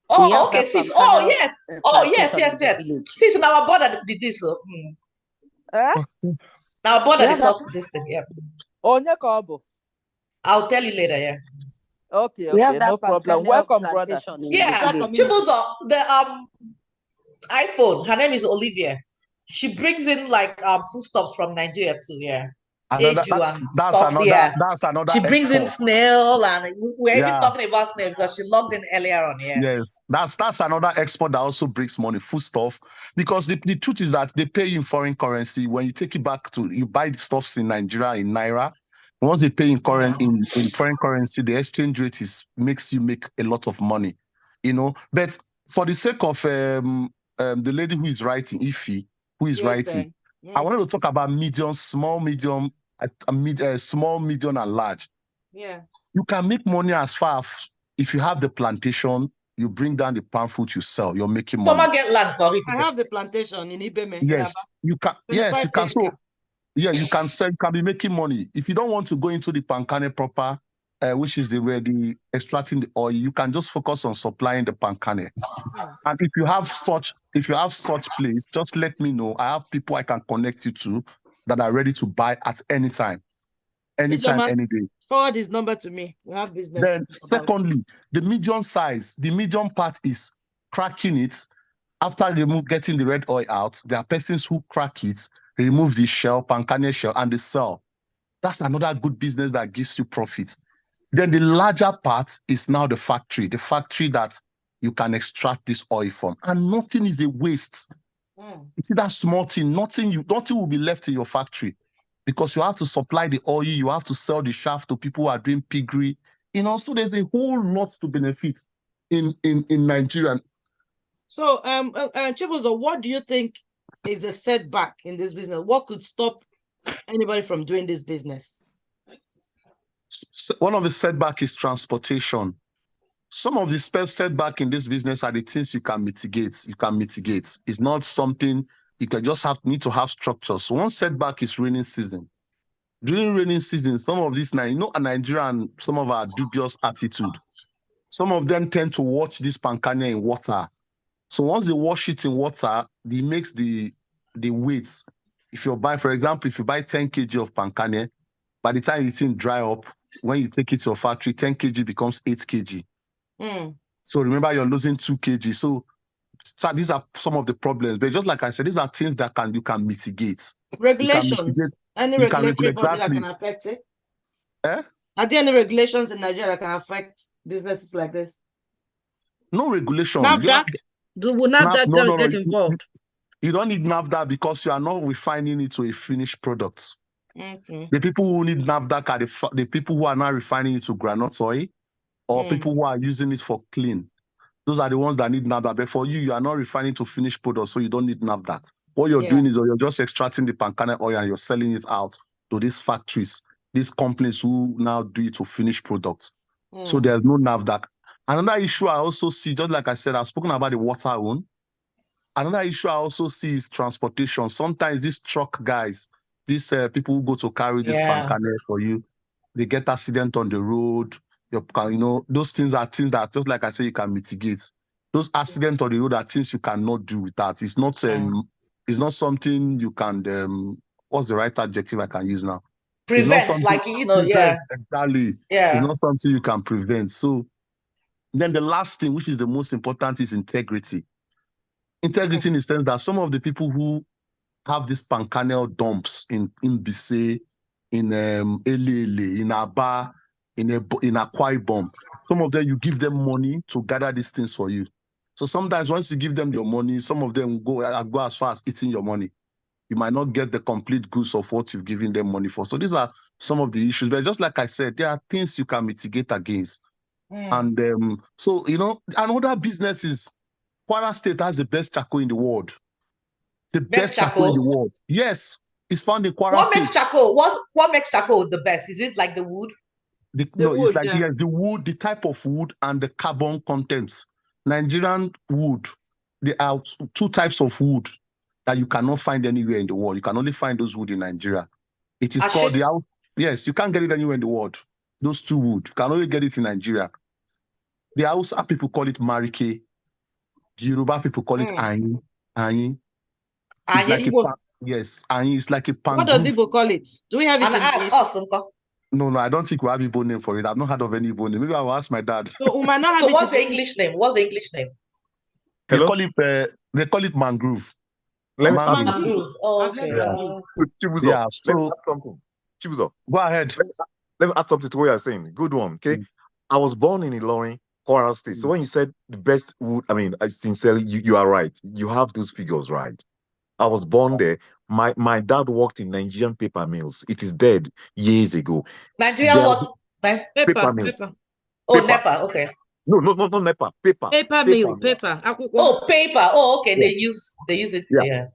We Oh, have okay, that sis. palm Oh, kernel yes. Oh, yes, plantation yes, in the yes. village. Sis, in our border did this. So, Eh? Now, border We they have that. talk this thing, yeah. Onye kobo. I'll tell you later, yeah. Okay, We have okay, that no palm problem. kernel Welcome, brother. plantation in the Yeah, village. Chibuzo, the iPhone, her name is Olivia. She brings in like foodstuffs from Nigeria too, yeah. another Eju and that's stuff, another yeah. that's another She brings in export. snail, and we're even Yeah. talking about snail because she logged in earlier on, yeah. Yes, that's another export that also brings money, food stuff. Because the truth is that they pay you in foreign currency. When you take it back to you buy the stuffs in Nigeria in Naira. Once they pay in in foreign currency, the exchange rate makes you make a lot of money, you know. But for the sake of the lady who is writing, Ify, who is writing, I wanted to talk about medium, small, medium, small, medium, and large. Yeah. You can make money as far as if you have the plantation, you bring down the palm fruit you sell, you're making money. Someone get land for it. I have the plantation in Ibeme. Yes, you can. Yes, you can. So, yeah, you can sell. You can be making money. If you don't want to go into the pancane proper, which is the extracting the oil, you can just focus on supplying the pancane. And if you have such place, just let me know. I have people I can connect you to that are ready to buy at any time, any day. Forward his number to me. We have business. Then, secondly, the medium size, the medium part is cracking it. After getting the red oil out, there are persons who crack it, remove the shell, pancane shell, and they sell. That's another good business that gives you profit. Then the larger part is now the factory that you can extract this oil from. And nothing is a waste. You see that small thing, nothing will be left in your factory because you have to supply the oil, you have to sell the shaft to people who are doing piggery. You know, so there's a whole lot to benefit in Nigeria. So, Chibuzo, what do you think is a setback in this business? What could stop anybody from doing this business? One of the setback is transportation. Some of the setback in this business are the things you can mitigate. It's not something you can just need to have structure. So one setback is raining season. During raining season, some of these, Nigerian, some of our dubious attitude. Some of them tend to wash this pancane in water. So once they wash it in water, it makes the weights. If you buy, for example, if you buy 10 kg of pancane, by the time it's in dry up, when you take it to your factory, 10 kg becomes 8 kg. So remember, you're losing 2 kg. So these are some of the problems. But just like I said, these are things that you can mitigate. Regulations. Any regulatory body that can affect it? Eh? Are there any regulations in Nigeria that can affect businesses like this? No regulation. NAFDAC? Will NAFDAC get involved? You don't need NAFDAC because you are not refining it to a finished product. Okay. The people who need NAFDAC are the people who are not refining it to groundnut oil or people who are using it for clean. Those are the ones that need NAFDAC. But for you are not refining to finished product, so you don't need NAFDAC. What you're doing is you're just extracting the pancane oil and you're selling it out to these factories, these companies who now do it to finished products. So there's no NAFDAC. Another issue I also see, just like I said, I've spoken about the water one. Another issue I also see is transportation. Sometimes these truck guys, these people who go to carry this pancane for you, they get accident on the road. Those things are things that, just like I say, you can mitigate. Those accidents on the road are things you cannot do with that. It's not something you can. What's the right adjective I can use now? Prevent, prevent, exactly. Yeah. It's not something you can prevent. So then the last thing, which is the most important, is integrity. Integrity in the sense that some of the people who have these pancane dumps in Bise, in Elele, in Aba, in Akwa Ibom, some of them you give them money to gather these things for you. So sometimes once you give them your money, some of them go as far as eating your money. You might not get the complete goods of what you've given them money for. So these are some of the issues. But just like I said, there are things you can mitigate against. And so, another business is Kwara State has the best charcoal in the world. The best charcoal in the world. Yes, it's found in Kwara State. What makes charcoal? What makes charcoal the best? Is it like the wood? No, it's wood, like yeah. the wood, the type of wood, and the carbon contents. Nigerian wood, there are two types of wood that you cannot find anywhere in the world. You can only find those wood in Nigeria. It is called the out. Yes, you can't get it anywhere in the world. Those two wood, you can only get it in Nigeria. The Hausa people call it marike. The Yoruba people call it ayin. Ayin. It's like a yes, ayin. It's like a pan. What does Igbo call it? Do we have it in awesome. No, I don't think we have Igbo name for it. I've not heard of any Igbo name. Maybe I will ask my dad. So we might not have so what's the English name? What's the English name? They call it mangrove. Mangrove. Oh, okay. Yeah. So something. Chibuzo, go ahead. Let me add something to what you're saying. Good one. Okay. I was born in Ilorin, Kwara State. So when you said the best wood, I mean, sincerely, you are right. You have those figures right. I was born there. My dad worked in Nigerian paper mills. It is dead years ago. Nigerian what? Paper mills. Oh, NEPA. Okay. No, not NEPA. Paper. Paper mill. Paper. Oh, paper. Oh, okay. Yeah. They use it. Yeah.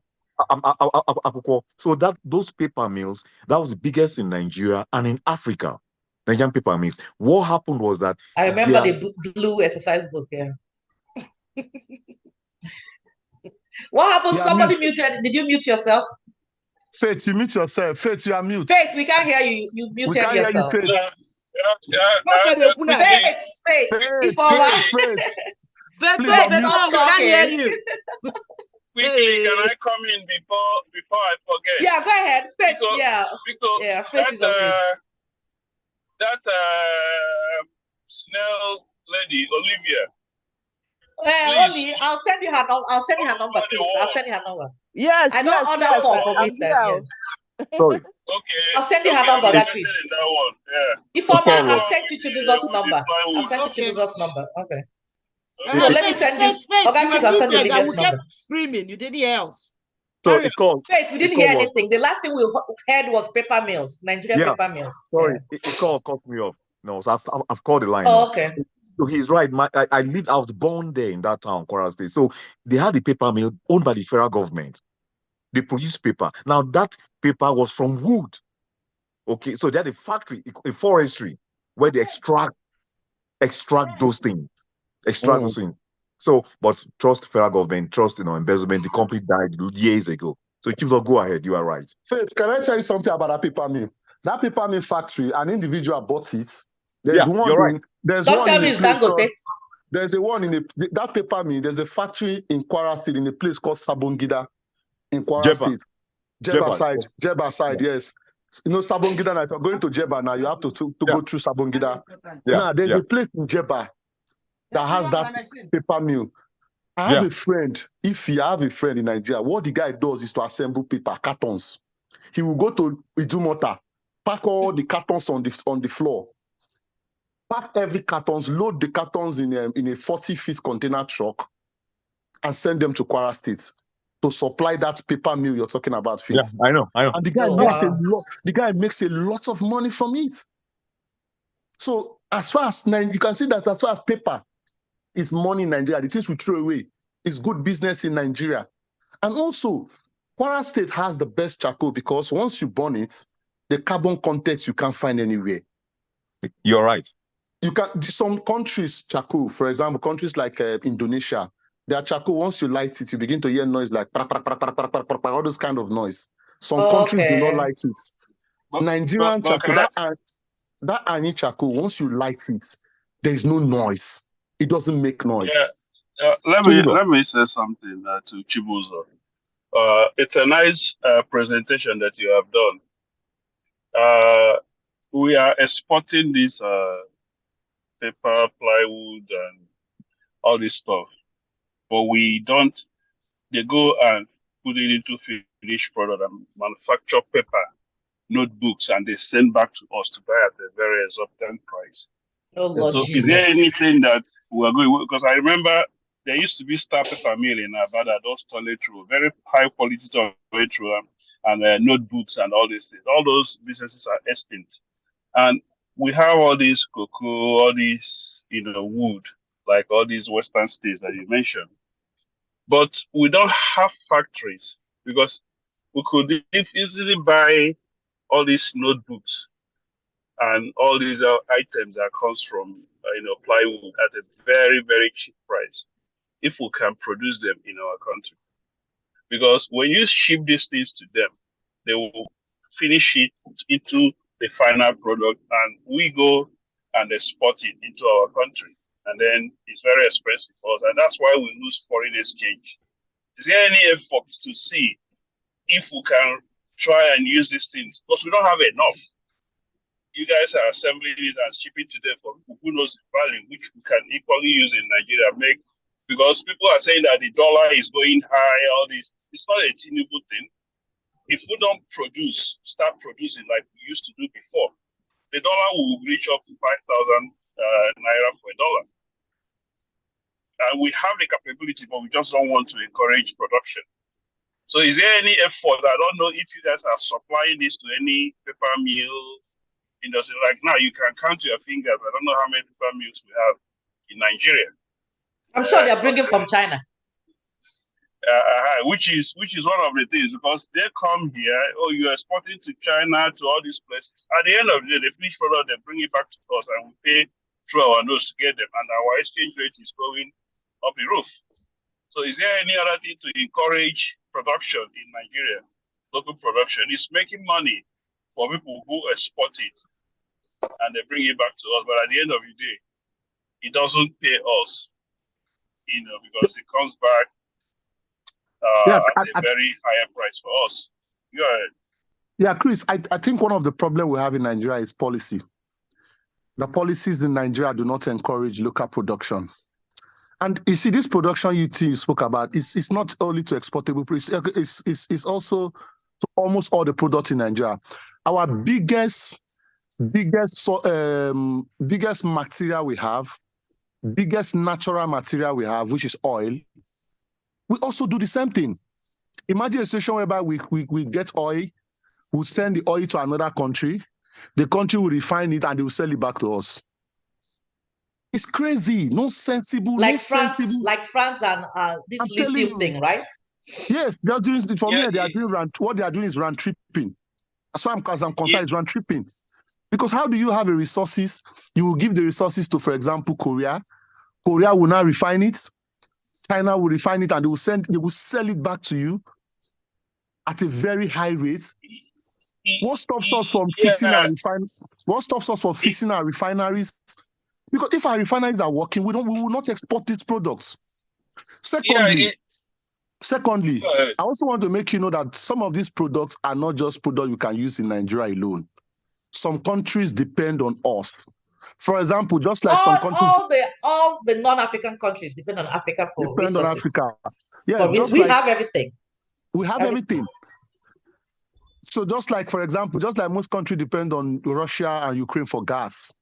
So those paper mills, that was the biggest in Nigeria and in Africa. Nigerian paper mills. What happened was that I remember the blue exercise book. Yeah. What happened? Somebody muted. Did you mute yourself? Faith, you mute yourself. Faith, you are mute. Faith, we can't hear you. You muted yourself. Hear you, Faith. Faith. Please, we can't hear you. Quickly, can I come in before I forget? Yeah, go ahead. Faith, because Faith is on mute. That snail lady, Olivia. Oli, I'll send you her number. Please. I'll send you her number. Yes, I know other for me. Sorry. Okay. I'll send you her number, that please. That one. Yeah. If I've sent you to Chibuzo's number. I've sent you to Chibuzo's number. Okay. So let me send you. Okay, please, I'll send you Olivia's number. Screaming, you didn't hear else. So it called. Faith, we didn't hear anything. The last thing we heard was paper mills, Nigerian paper mills. Sorry, it cut me off. No, so I've called the line. Oh, okay. So he's right. I was born there in that town, Kwara State. So they had a paper mill owned by the federal government. They produced paper. Now that paper was from wood. Okay, so they had a factory, a forestry, where they extract those things. Those things. So, but trust federal government, trust embezzlement. The company died years ago. So it keeps on go ahead. You are right. Faith, can I tell you something about that paper mill? That paper mill factory, an individual bought it. There's one. You're right. There's Don't one. tell me it's Dangote. There's a one in that paper mill. There's a factory in Kwara State in a place called Sabongida in Kwara State. Jeba side, yes. You know Sabongida. Now, if you're going to Jeba now, you have to go through Sabongida. Now there's a place in Jeba that has that paper mill. I have a friend. If you have a friend in Nigeria, what the guy does is to assemble paper cartons. He will go to Idumota, pack all the cartons on the floor, pack every cartons, load the cartons in a 40-feet container truck, and send them to Kwara State to supply that paper mill you're talking about. Fitz. Yeah, I know. And the guy makes a lot of money from it. So as far as you can see that as far as paper is money in Nigeria, the things we throw away is good business in Nigeria. And also, Kwara State has the best charcoal because once you burn it, the carbon content you can't find anywhere. You're right. You can some countries charcoal, for example, countries like Indonesia, their charcoal, once you light it, you begin to hear noise like all those kind of noise. Some countries do not like it. Nigerian charcoal, that Ani charcoal, once you light it, there is no noise. It doesn't make noise. Yeah. Let me say something to Chibuzo. It's a nice presentation that you have done. We are exporting this paper, plywood, and all this stuff, but they go and put it into finished product and manufacture paper notebooks, and they send back to us to buy at a very exorbitant price. Oh, Lord so Jesus. Is there anything that we are going, because I remember there used to be Star Paper Mill in Abada, those toilet roll, very high quality toilet roll, and notebooks and all these things. All those businesses are extinct. And we have all these cocoa, all these, wood, like all these Western states that you mentioned. But we don't have factories because we could easily buy all these notebooks and all these items that comes from plywood at a very, very cheap price if we can produce them in our country. Because when you ship these things to them, they will finish it into the final product, and we go and export it into our country. And then it's very expensive for us, and that's why we lose foreign exchange. Is there any effort to see if we can try and use these things? Because we don't have enough. You guys are assembling it and shipping to them for people who knows the value, which we can equally use in Nigeria. Because people are saying that the dollar is going high, all this. It's not a attainable thing. If we don't start producing like we used to do before, the dollar will reach up to 5,000 naira for a dollar. And we have the capability, but we just don't want to encourage production. So is there any effort? I don't know if you guys are supplying this to any paper mill industry. Like now, you can count your fingers. I don't know how many paper mills we have in Nigeria. I'm sure they're bringing from China. Which is one of the things, because they come here, you're exporting to China, to all these places. At the end of the day, the finished product, they bring it back to us and we pay through our nose to get them. And our exchange rate is going up the roof. So is there any other thing to encourage production in Nigeria? Local production is making money for people who export it and they bring it back to us. But at the end of the day, it doesn't pay us, because it comes back at a very higher price for us. Go ahead. Yeah, Chris, I think one of the problems we have in Nigeria is policy. The policies in Nigeria do not encourage local production. And you see, this production you spoke about, it's not only to exportable, it's also to almost all the products in Nigeria. Our biggest material we have, biggest natural material we have, which is oil, we also do the same thing. Imagine a situation whereby we get oil, we send the oil to another country, the country will refine it and they will sell it back to us. It's crazy, no sensible. Like France and this lithium thing, right? Yes, they're doing it for me. They are doing what they are doing is round tripping. As far as I'm concerned, it's round tripping. Because how do you have the resources? You will give the resources to, for example, Korea. Korea will now refine it. China will refine it and they will sell it back to you at a very high rate. What stops us from fixing our refineries? What stops us from fixing our refineries? Because if our refineries are working, we will not export these products. Secondly, I also want to make you know that some of these products are not just products you can use in Nigeria alone. Some countries depend on us. For example, just like some countries, all the non-African countries depend on Africa for resources. Yeah, but we have everything. We have everything. So just like, for example, just like most countries depend on Russia and Ukraine for gas.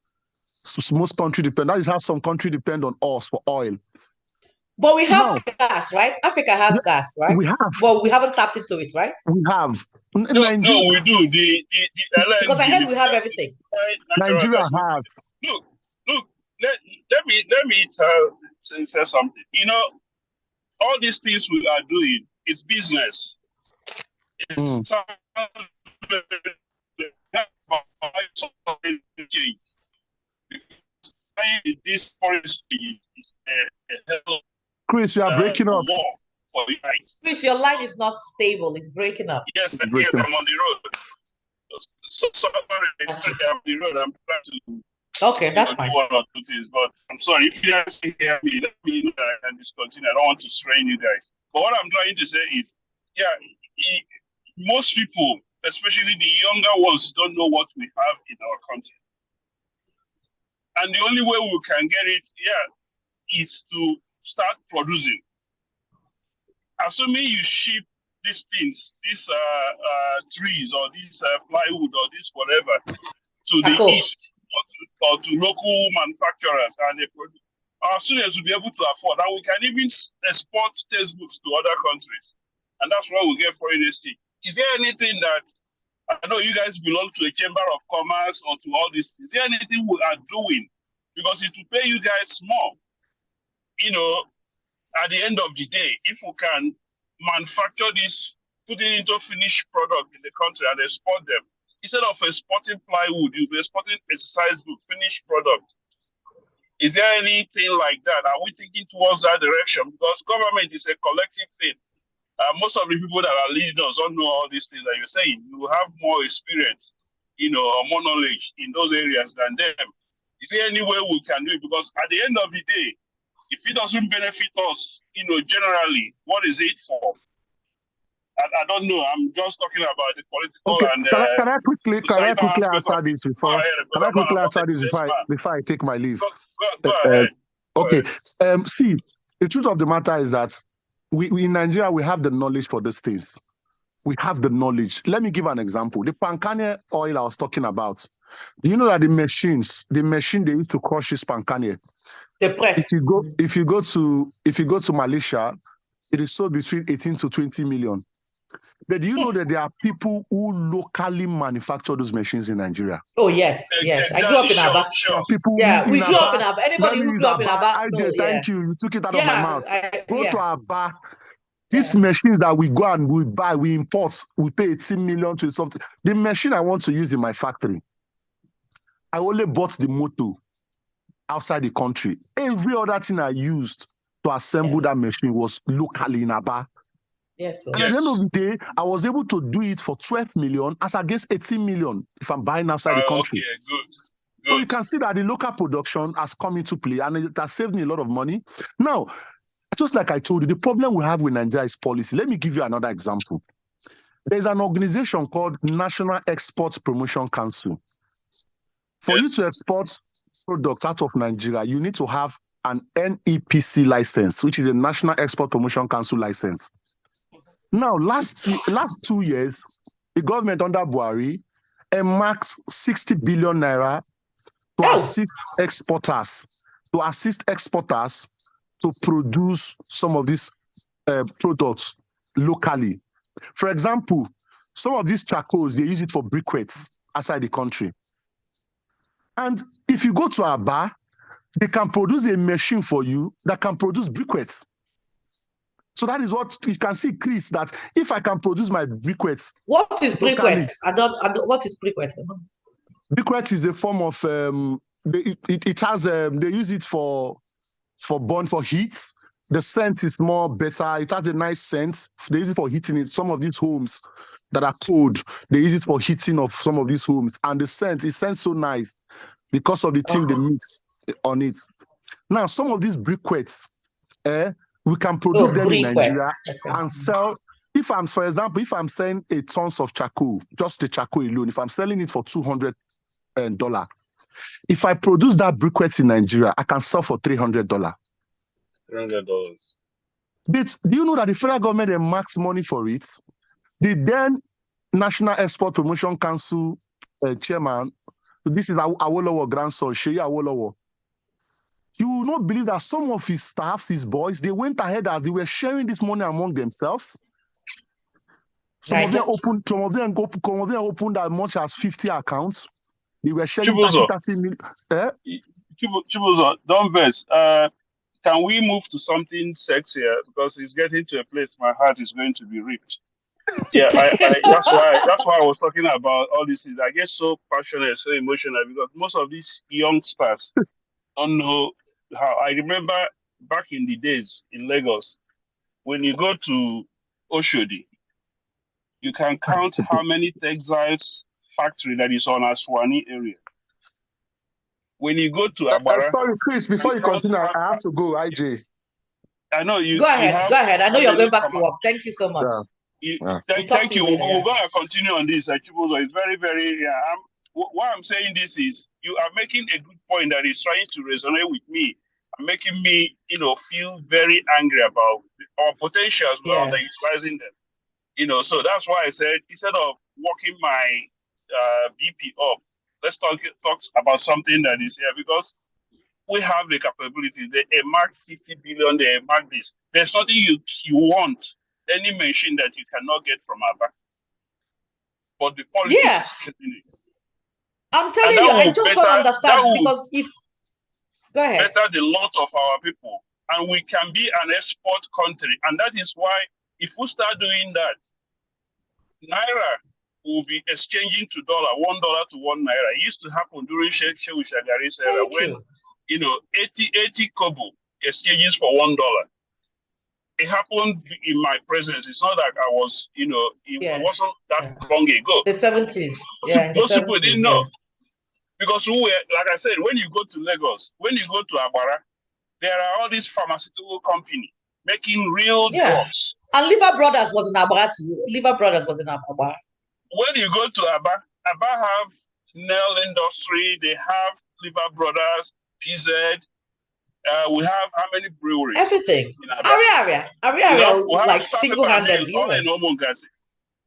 So most countries depend. That is how some countries depend on us for oil. But we have gas, right? Africa has gas, right? We have. But we haven't tapped into it, right? We have. No, we do. Because I heard we have everything. Nigeria has. Look. Let me say something. All these things we are doing is business. It's this forestry is a hell. Chris, you are breaking up. Chris, your line is not stable. It's breaking up. Yes, I'm on the road. So sorry, I'm on the road. I'm trying to. Okay, that's fine. One or two things, but I'm sorry if you guys hear me. Let me know I can discontinue. I don't want to strain you guys. But what I'm trying to say is, most people, especially the younger ones, don't know what we have in our country. And the only way we can get it is to start producing. Assuming you ship these things, these trees or this plywood or this whatever to the east or to local manufacturers, and they produce, our students will be able to afford. And we can even export textbooks to other countries. And that's why we get foreign exchange. Is there anything that, I know you guys belong to a chamber of commerce or to all this, is there anything we are doing? Because it will pay you guys more. At the end of the day, if we can manufacture this, put it into finished product in the country and export them, instead of exporting plywood, you'll be exporting exercise book, finished product. Is there anything like that? Are we thinking towards that direction? Because government is a collective thing. Most of the people that are leading us don't know all these things that you're saying. You have more experience, or more knowledge in those areas than them. Is there any way we can do it? Because at the end of the day, if it doesn't benefit us, generally, what is it for? I don't know. I'm just talking about the political Okay, and can I quickly answer this before? Can I quickly answer this before I take my leave? Go ahead. Okay. See, the truth of the matter is that we in Nigeria we have the knowledge for these things. We have the knowledge. Let me give an example. The pancake oil I was talking about. Do you know that the machine they used to crush this pancake? The press. If you go to Malaysia, it is sold between 18 to 20 million. But do you know that there are people who locally manufacture those machines in Nigeria? Oh, yes. I grew up in Aba. Sure. People we grew up in Aba. Anybody who grew up in Aba, thank you. You took it out of my mouth. Go to Aba. These machines that we go and we buy, we import, we pay 18 million to something. The machine I want to use in my factory, I only bought the motor outside the country. Every other thing I used to assemble that machine was locally in Aba. Yes. And at the end of the day, I was able to do it for 12 million as against 18 million if I'm buying outside the country. Okay, good. So you can see that the local production has come into play and it has saved me a lot of money. Now, just like I told you, the problem we have with Nigeria is policy. Let me give you another example. There's an organization called National Export Promotion Council. For you to export products out of Nigeria, you need to have an NEPC license, which is a National Export Promotion Council license. Now, last 2 years, the government under Buhari earmarked 60 billion naira to assist exporters to produce some of these products locally. For example, some of these charcoals, they use it for briquettes outside the country. And if you go to Aba, they can produce a machine for you that can produce briquettes. So that is what you can see, Chris, that if I can produce my briquettes. What is briquettes? I don't, what is briquettes? Briquettes is a form of, it has, they use it for heat. The scent is more better. It has a nice scent. They use it for heating in some of these homes that are cold. They use it for heating of some of these homes. And the scent, it scents so nice because of the thing they mix on it. Now, some of these briquettes, we can produce them in Nigeria and sell. For example, if I'm selling a tons of charcoal, just the charcoal alone, if I'm selling it for $200, if I produce that briquettes in Nigeria, I can sell for $300. $300. But do you know that the federal government earmarks money for it? The then National Export Promotion Council chairman, this is Awolowo grandson, Sheyi Awolowo. You will not believe that some of his staffs, his boys, they went ahead and they were sharing this money among themselves. Some of them opened as much as 50 accounts. They were sharing 30 million. Chibuzo, don't vex. Can we move to something sexier? Because it's getting to a place my heart is going to be ripped. Yeah, that's why I was talking about all these things. I get so passionate, so emotional because most of these youngsters don't know how. I remember back in the days in Lagos, when you go to Oshodi, you can count how many textiles factory that is on Aswani area. When you go to Abara, sorry, Chris, before you continue, I have to go, IJ. I know you. Go ahead. I know you're going back to work. Thank you so much. Thank you. We're going to continue on this. It's very, very. Why I'm saying this is you are making a good point that is trying to resonate with me and making me, feel very angry about our potential as well, utilizing them. So that's why I said instead of working my BP up, let's talk about something that is here because we have the capabilities. They earmarked 50 billion. They earmarked this. There's nothing you want any machine that you cannot get from our back. But the policy is killing it. I'm telling you, I just don't understand because if go ahead, better the lot of our people, and we can be an export country, and that is why if we start doing that, Naira will be exchanging to dollar, $1 to 1 naira. It used to happen during Shehu Shagari's era when, 80 kobo exchanges for $1. It happened in my presence. It's not like I was, it wasn't that long ago. The 70s. Yeah, Most people didn't know. yes. Because like I said, when you go to Lagos, when you go to Abara, there are all these pharmaceutical companies making real drugs. And Liver Brothers was in Abara too. Liver Brothers was in Abara. When you go to Aba have nail industry, they have Liver Brothers, PZ. We have how many breweries? Everything. Area, like single-handedly.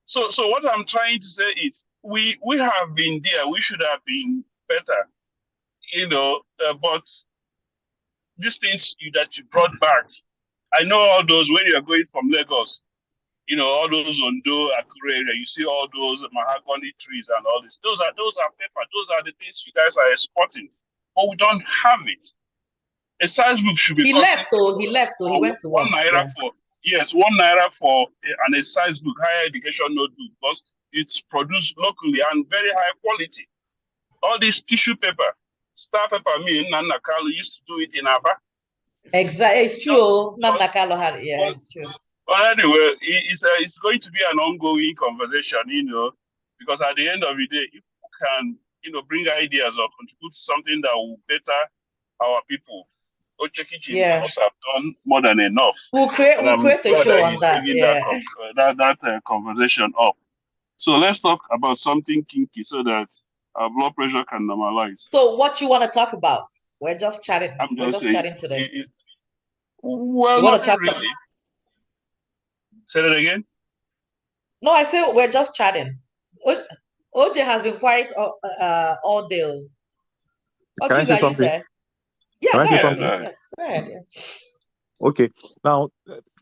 So what I'm trying to say is we have been there. We should have been better, but these things that you brought back, I know all those when you are going from Lagos, all those Ondo, Akure area, you see all those mahogany trees and all this. Those are paper. Those are the things you guys are exporting, but we don't have it. A size book should be. He left though. He went to $1 for $1 for an exercise book, higher education notebook, because it's produced locally and very high quality. All this tissue paper, star paper, me and Nana Carlo used to do it in Aba. Exactly, it's true. Nana Carlo had it's true. But anyway, it's going to be an ongoing conversation, because at the end of the day, if we can, bring ideas or contribute to something that will better our people, Oche Kitchen must have done more than enough. We'll create a show on that. That conversation up. So let's talk about something kinky so that our blood pressure can normalize. So what you want to talk about? We're just chatting. We're just chatting today. Well, not really. Say that again. No, I say we're just chatting. OJ has been quiet all day. Can I say something? Yeah, Can I say something? something? Go ahead. Okay. Now,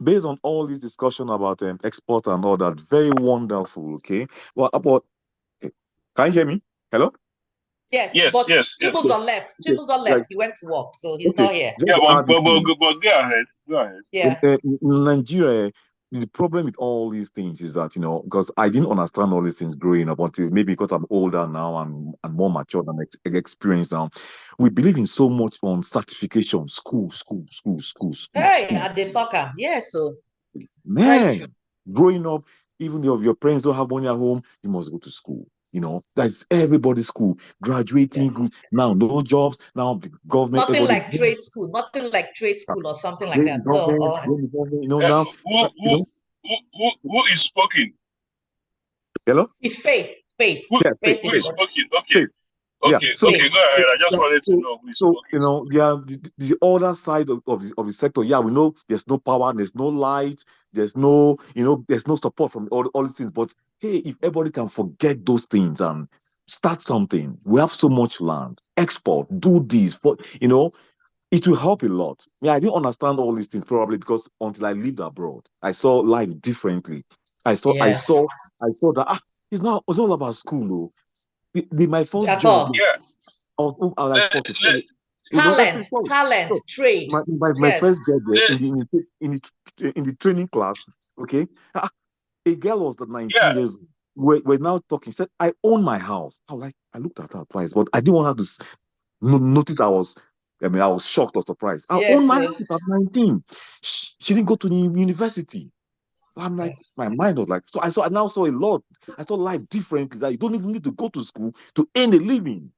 based on all this discussion about export and all that, very wonderful. Okay. Well, can you hear me? Hello? Yes. Chibbles on left. Chibbles on left. He went to work, so he's not here. Yeah, but go ahead. Go ahead. Yeah. In Nigeria, the problem with all these things is that, because I didn't understand all these things growing up until maybe because I'm older now and more mature and experienced now. We believe in so much on certification, school. Hey, and they talk. So. Man, growing up, even if your parents don't have money at home, you must go to school. That's everybody's school, graduating, now no jobs, now the government. Nothing like trade school or something like that. Now. Who is speaking? Hello? It's Faith. Faith. Who is speaking? Okay. Okay, so, go ahead. I just wanted to know who is speaking. The other side of the sector, we know there's no power, there's no light, there's no, there's no support from all these things. But hey, if everybody can forget those things and start something, we have so much land, export, do this, it will help a lot. I didn't understand all these things probably because until I lived abroad, I saw life differently. I saw that it's all about school, though. My first job, I was like 44. Talent, trade. My first job there in the training class. Okay, a girl was 19 years old. We're now talking. She said, "I own my house." I looked at her twice, but I didn't want her to notice I was shocked or surprised. I own my house at 19. She didn't go to the university. So I'm like, my mind was like, so I now saw a lot. I saw life differently. That you don't even need to go to school to earn a living.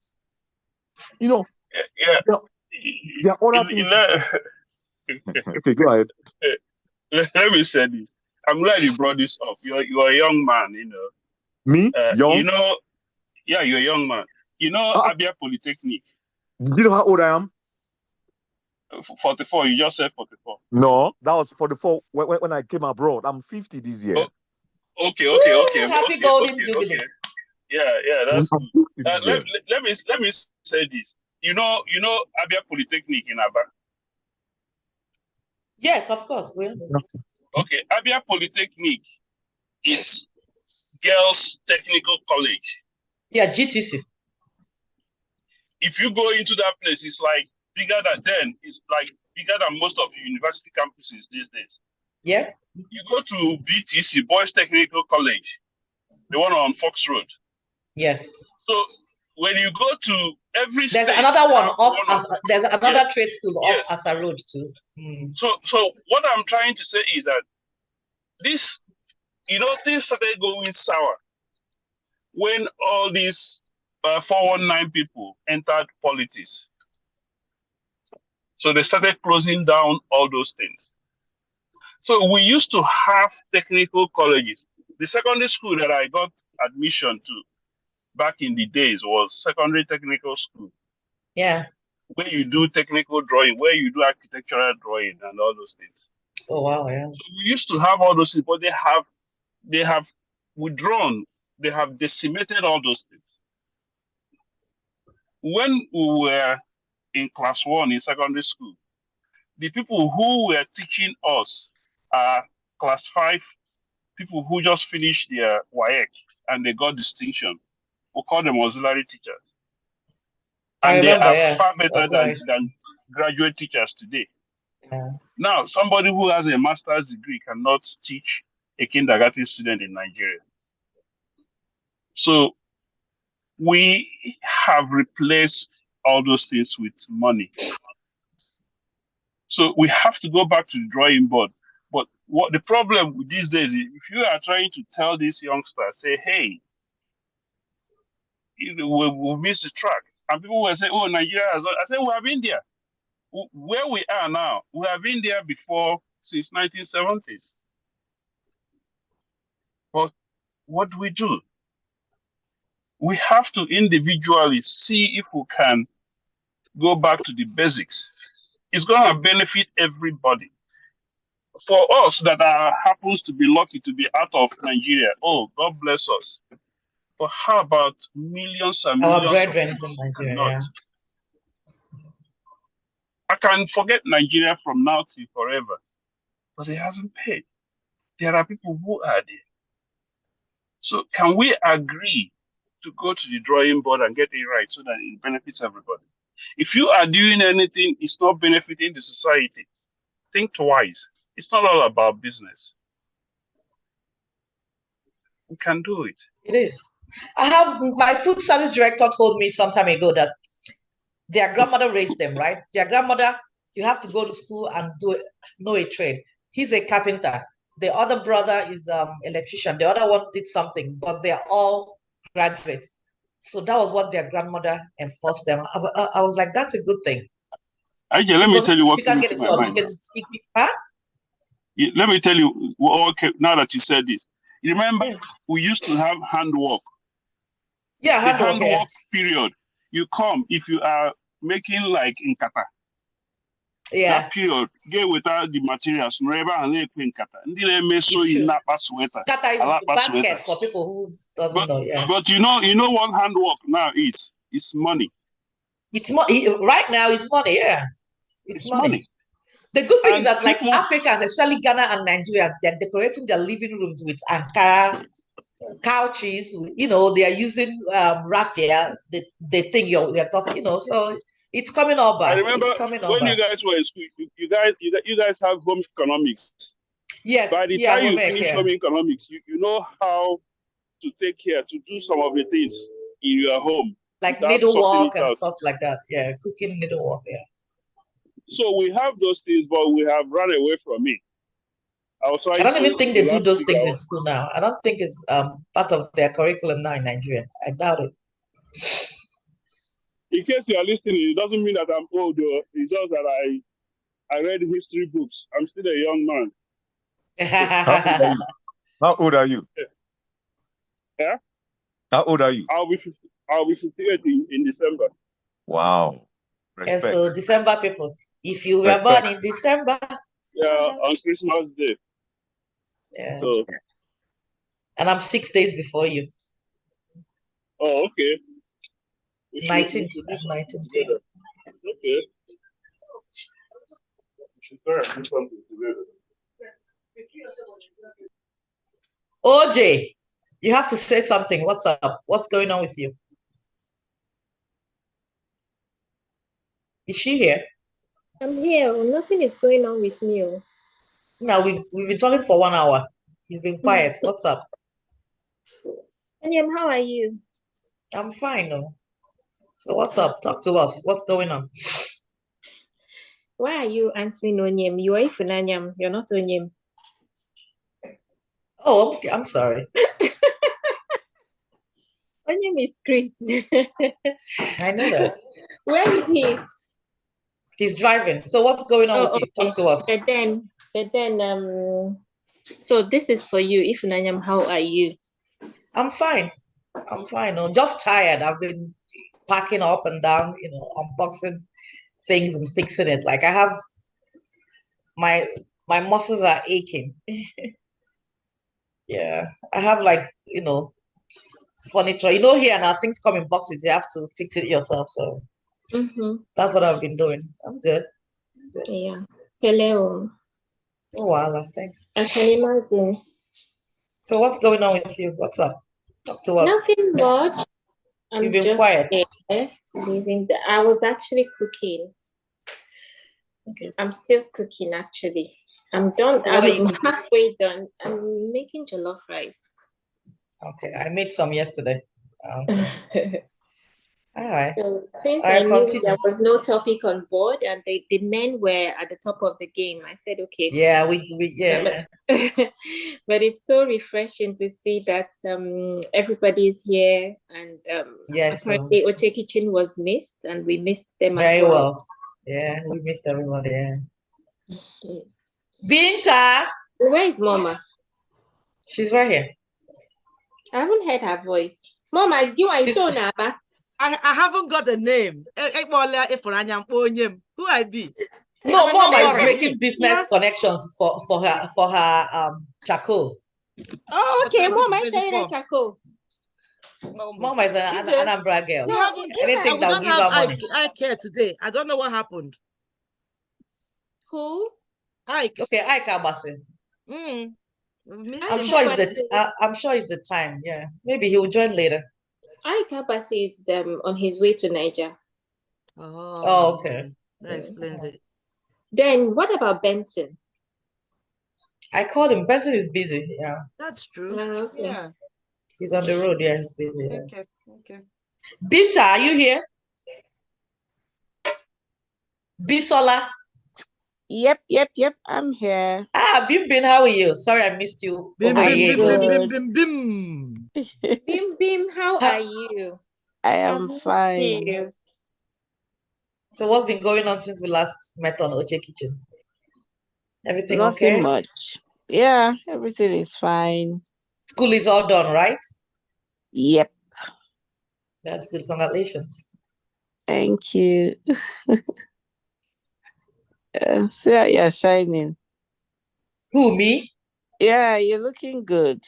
There are other things. Okay, go ahead. Let me say this. I'm glad you brought this up. You're a young man, Me? Young? You're a young man. Abia Polytechnic. Do you know how old I am? 44. You just said 44. No, that was 44 when I came abroad. I'm 50 this year. Okay. Happy golden jubilee. Yeah, that's good. Let me say this. You know Abia Polytechnic in Aba? Yes, of course. Okay, Abia Polytechnic is Girls Technical College. Yeah, GTC. If you go into that place, it's like bigger than most of the university campuses these days. Yeah. You go to BTC, Boys Technical College. the one on Fox Road. Yes. So when you go to every there's state, another one off. There's another yes, trade school yes. off Asa Road too. So what I'm trying to say is that this, things started going sour when all these 419 people entered politics. So they started closing down all those things. So we used to have technical colleges. The secondary school that I got admission to back in the days was secondary technical school. Yeah. Where you do technical drawing, where you do architectural drawing and all those things. Oh wow, yeah. So we used to have all those things, but they have withdrawn, they have decimated all those things. When we were in class 1 in secondary school, the people who were teaching us are class 5 people who just finished their WAEC and they got distinction. We call them auxiliary teachers. And they are far better than graduate teachers today. Yeah. Now, somebody who has a master's degree cannot teach a kindergarten student in Nigeria. So we have replaced all those things with money. So we have to go back to the drawing board. But what the problem with these days is, if you are trying to tell these youngsters, say, hey, we'll miss the track. And people will say, oh, Nigeria has not. I say, we have been there. Where we are now, we have been there before since 1970s. But what do? We have to individually see if we can go back to the basics. It's going to benefit everybody. For us that happens to be lucky to be out of Nigeria, oh, God bless us. But how about millions and millions our brethren of in Nigeria? Yeah. I can forget Nigeria from now to forever, but it hasn't paid. There are people who are there. So can we agree to go to the drawing board and get it right so that it benefits everybody? If you are doing anything, it's not benefiting the society, think twice. It's not all about business. We can do it. It is. My food service director told me some time ago that their grandmother raised them, right? Their grandmother, you have to go to school and know a trade. He's a carpenter. The other brother is electrician. The other one did something, but they're all graduates. So that was what their grandmother enforced them. I was like, that's a good thing. Ajay, let me tell you what came to my mind. Let me tell you, okay, now that you said this, you remember we used to have handwork. Yeah, handwork period. You come if you are making like in Qatar. Yeah. That period, get without the materials. Qatar is the basket for people who doesn't know. Yeah. But you know what handwork now is? It's money. It's money right now. It's money. Yeah. It's money. The good thing is that like Africans, especially Ghana and Nigeria, they're decorating their living rooms with Ankara couches. You know, they are using raffia. The thing you're talking. You know, so it's coming all back. I remember when you guys were in school, you guys have home economics. Yes. By the time you finish home economics, you know how to take care, to do some of the things in your home. Like needlework and stuff like that. Yeah, cooking needlework. Yeah. So we have those things, but we have run away from it. I don't even think they do those things in school now. I don't think it's part of their curriculum now in Nigeria. I doubt it. In case you are listening, it doesn't mean that I'm old. It's just that I read history books. I'm still a young man. How old are you? Yeah. How old are you? I'll be 58 in December. Wow. Respect. Yeah, so December people. If you were born in December. Yeah, on Christmas Day. Yeah. So. And I'm 6 days before you. Oh, okay. 19th. 19th. Okay. We should try and do something together. OJ, you have to say something. What's up? What's going on with you? Is she here? I'm here. Nothing is going on with me. No, we've been talking for 1 hour. You've been quiet. What's up? Onyem, how are you? I'm fine. Oh. So what's up? Talk to us. What's going on? Why are you answering Onyem? You are Ifunanyam. You're not Onyem. Oh, okay. I'm sorry. Onyem is Chris. I know that. Where is he? He's driving. So what's going on with you? Okay. Talk to us. But then, so this is for you. Ifunanyam, how are you? I'm fine. I'm fine. I'm just tired. I've been packing up and down, unboxing things and fixing it. Like I have my muscles are aching. Yeah. I have like, furniture. Here now things come in boxes. You have to fix it yourself. So that's what I've been doing. I'm good. Yeah. Hello. Oh wow, thanks. I can imagine. So what's going on with you? What's up? Talk to us. Nothing much. You've been quiet. I was actually cooking. Okay. I'm still cooking actually. I'm done. I'm halfway done. I'm making jollof rice. Okay, I made some yesterday. Okay. All right. So since I knew there was no topic on board and the men were at the top of the game, I said, okay. Yeah, yeah. But it's so refreshing to see that everybody is here, and yes, apparently Oche Kitchen was missed, and we missed them very as well. Yeah, we missed everybody. Yeah. Binta, where is Mama? She's right here. I haven't heard her voice. Mama, do I don't know? I haven't got a name. Who I be? No, Mama is making business connections for her charcoal. Oh, okay. Mama, I tell you charcoal. Mama is an Anambra girl. No, anything that will give her money. I care today. I don't know what happened. Who? Ike. Okay, Ike Abasi. I'm sure it's the time. Yeah, maybe he will join later. Ike Abasi is on his way to Niger. Oh, okay. That explains it. Then what about Benson? I called him. Benson is busy. Yeah. That's true. Okay. Yeah. He's on the road. Yeah, he's busy. Yeah. Okay. Binta, are you here? Bisola. Yep. I'm here. Bim, how are you? Sorry, I missed you. Bim, how are you? I am fine. You. So what's been going on since we last met on Oche Kitchen? Everything Nothing okay? much. Yeah, everything is fine. School is all done, right? Yep. That's good. Congratulations. Thank you. So you're shining. Who, me? Yeah, you're looking good.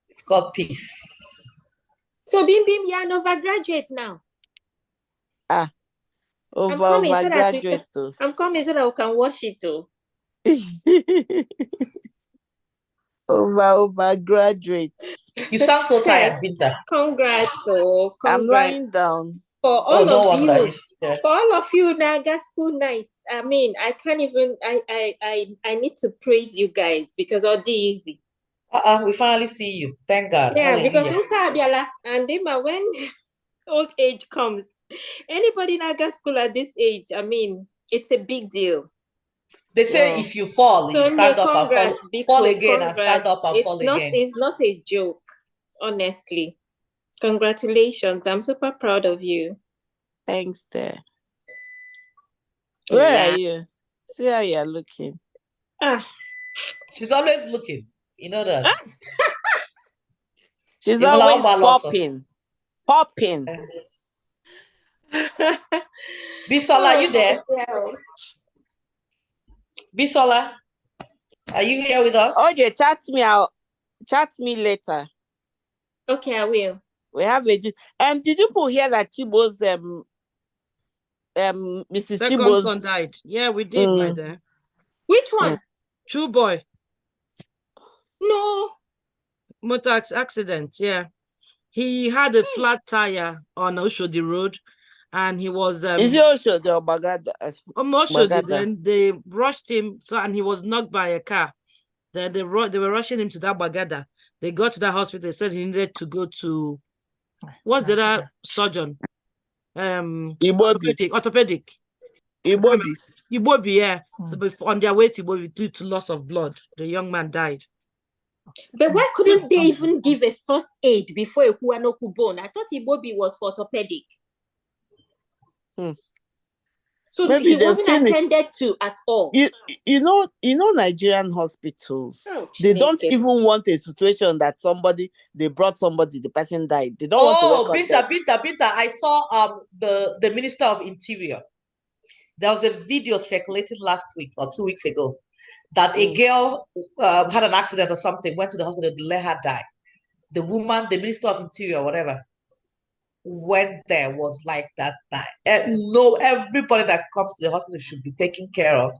It's called peace. So Bim, you're an overgraduate now. Overgraduate too. I'm coming so that we can wash it too. Overgraduate. You sound so tired, Binta. Congrats, congrats. I'm lying down. For all of you, yeah. For all of you Naga school nights. I mean, I can't even. I need to praise you guys because all the easy. We finally see you. Thank God. Yeah, because and then when old age comes, anybody in Naga school at this age, I mean, it's a big deal. They say if you fall, you stand up and fall again and stand up and fall again. It's not a joke, honestly. Congratulations. I'm super proud of you. Thanks, there. Where are you? See how you're looking. She's always looking. You know that. She's always popping. Bisola, are you there? Bisola, are you here with us? Okay, chat me later. Okay, I will. We have a did you hear that Chibo's Mrs. Chibo's son died? Yeah, we did, my dear. Which one? True boy. No. Motor accident, yeah. He had a flat tire on Oshodi Road, and he was Is he Oshodi or Bagada? Oshodi. Then they rushed him, and he was knocked by a car. Then they were rushing him to that Bagada. They got to that hospital. They said he needed to go to What's the other surgeon? Ibobi. Orthopedic. Ibobi, yeah. So on their way to Ibobi, due to loss of blood, the young man died. But why couldn't they even give a first aid before a Kuanoku bone? I thought Ibobi was for orthopedic. So maybe he wasn't attended to at all. You know Nigerian hospitals. They don't even want a situation that they brought somebody, the person died. They don't want to work on them. Binta. I saw the Minister of Interior. There was a video circulating last week or 2 weeks ago that a girl had an accident or something, went to the hospital, they let her die. The woman, the Minister of Interior, whatever, went there, was like that. No, everybody that comes to the hospital should be taken care of.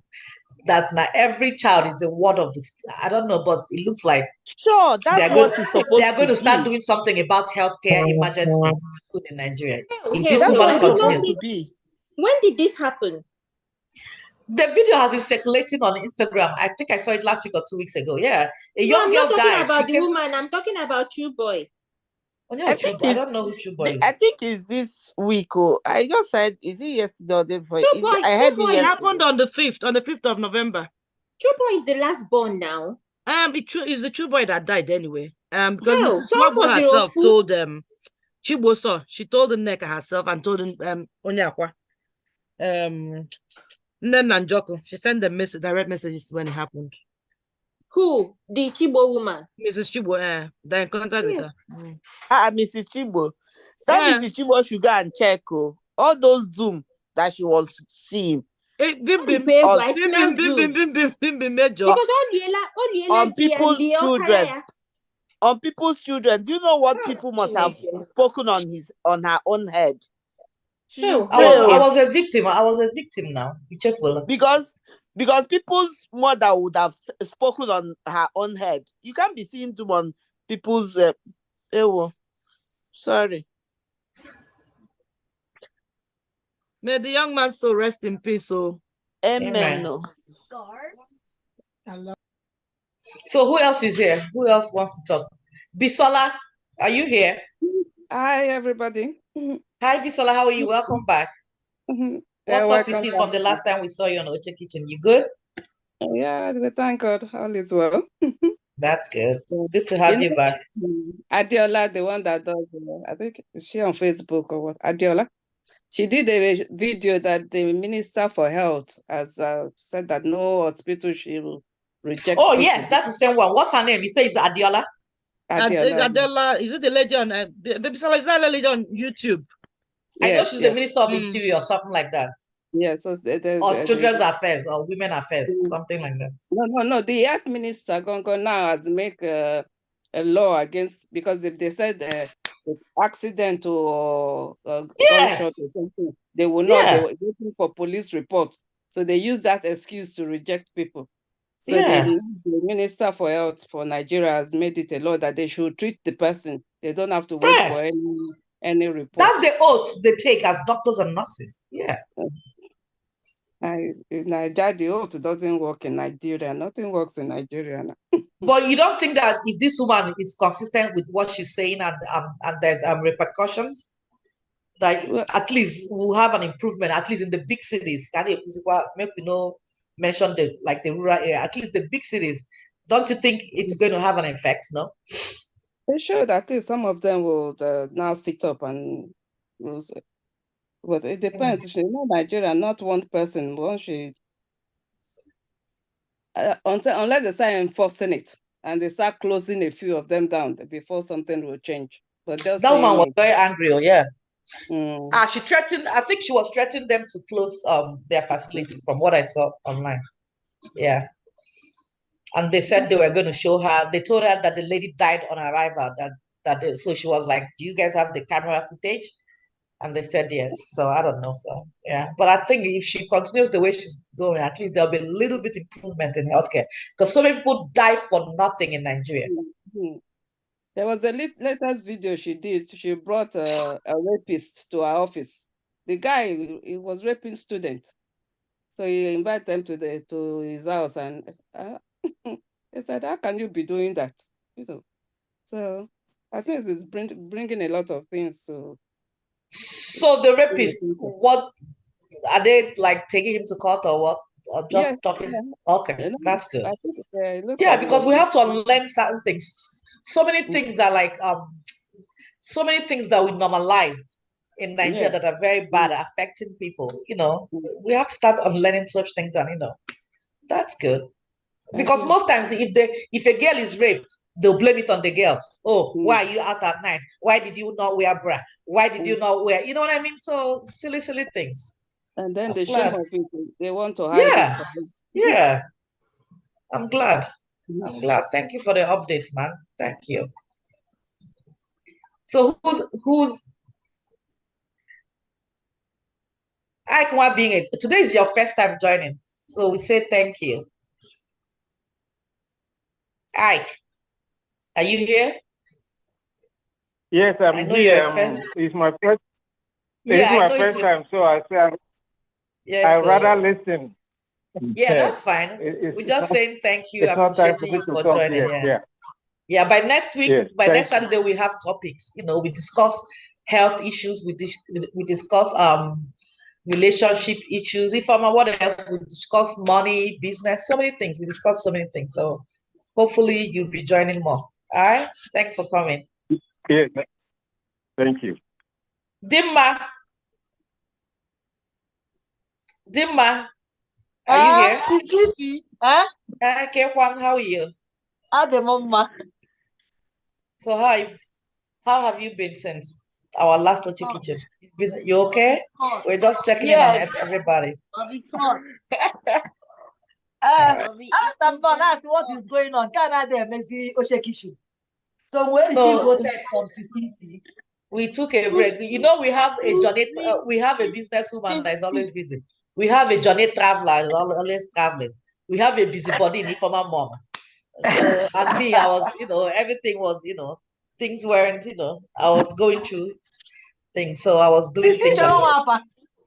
That now every child is a ward of this. I don't know, but it looks like sure that's what it's supposed to be. They are going to start doing something about healthcare emergency in Nigeria. This that's woman what it's supposed to be. When did this happen? The video has been circulating on Instagram. I think I saw it last week or 2 weeks ago. Yeah, a young girl died. I'm not talking about the woman. I'm talking about True Boy. Oh, yeah, I don't know who True Boy is. I think it's this week. I just said, is it yesterday or the day before? I heard it happened on the 5th of November. True Boy is the last born now. It's the True Boy that died anyway. Because no, Mrs. Swabo herself told Chiboso, she told the Neka herself and told Onyakwa. Nanjoko, she sent them direct messages when it happened. Who? The Chibo woman? Mrs. Chibo, they're in contact with her. Mrs. Chibo. Mrs. Chibo should go and check all those Zoom that she was seeing. On people's children. On people's children. Do you know what people must have spoken on her own head? I was a victim. I was a victim now. Be careful. Because people's mother would have spoken on her own head. You can't be seeing them on people's sorry. May the young man so rest in peace. Amen. So who else is here? Who else wants to talk? Bisola, are you here? Hi, everybody. Hi, Bisola. How are you? Welcome back. What's up with you from the last time we saw you on Oche Kitchen? You good? Yeah, thank God. All is well. That's good. Good to have you back. Adiola, the one that does, I think, is she on Facebook or what? Adiola. She did a video that the Minister for Health has said that no hospital she will reject. Oh, yes, that's the same one. What's her name? You say it's Adiola? Adiola, is it the lady on Bisola, is that the lady on YouTube? I know she's the Minister of Interior or something like that. Yeah, so or Children's Affairs or Women Affairs, something like that. No. The Health Minister Gongo now has make a law against, because if they said accident or gunshot or something, they will not. They were waiting for police reports, so they use that excuse to reject people. So the Minister for Health for Nigeria has made it a law that they should treat the person. They don't have to wait for any report. That's the oath they take as doctors and nurses. Yeah. The oath doesn't work in Nigeria. Nothing works in Nigeria now. But you don't think that if this woman is consistent with what she's saying and there's repercussions, that at least we'll have an improvement, at least in the big cities. Make we know mention the rural area, at least the big cities. Don't you think it's going to have an effect? No. They should. At least some of them will now sit up and. But it depends. You know, Nigeria, not one person. Unless they start enforcing it and they start closing a few of them down before something will change. But just that woman was very angry. Yeah. She threatened. I think she was threatening them to close their facility, from what I saw online. Yeah. And they said they were going to show her. They told her that the lady died on arrival. So she was like, "Do you guys have the camera footage?" And they said yes. So I don't know. So yeah, but I think if she continues the way she's going, at least there'll be a little bit improvement in healthcare, because so many people die for nothing in Nigeria. There was a latest video she did. She brought a rapist to her office. The guy, he was raping students, so he invited them to his house, and he said, "How can you be doing that?" So I think it's bringing a lot of things. So the rapists, what are they like taking him to court or what? Or just yes, talking? yeah. Okay, that's good. I think, it looks Yeah, like because we have to unlearn certain things. So many things are like so many things that we normalized in Nigeria that are very bad, affecting people. We have to start unlearning such things, and that's good. Because most times, if a girl is raped, they'll blame it on the girl. Oh, why are you out at night? Why did you not wear bra? Why did you not wear? You know what I mean? So silly things. And then the glad. shame of it, they want to hide it. Yeah. I'm glad. I'm glad. Thank you for the update, man. Thank you. So who's Aikwa being today is your first time joining, so we say thank you. Ike, are you here? Yes, I'm here. It's my first. It's my first time, so I say I rather listen. Yeah, that's fine. We're just saying thank you, appreciating you for joining. Yeah. By next week, by next Sunday, we have topics. We discuss health issues. We discuss relationship issues. If I'm what else, we discuss money, business, so many things. We discuss so many things. So hopefully you'll be joining more. All right. Thanks for coming. Yeah. Thank you. Dimma, are you here? Chichi, huh? Kekwan, how are you? Mama. So how have you been since our last Oche Kitchen? You okay? We're just checking in on everybody. That's what is going on. Canada, Oche Kitchen. So where is she voted from 16th? We took a break. We have a journey. We have a businesswoman that is always busy. We have a journey traveler that is always traveling. We have a busybody in informal mom. So, and me, I was, everything was, things weren't, I was going through things. So I was doing things.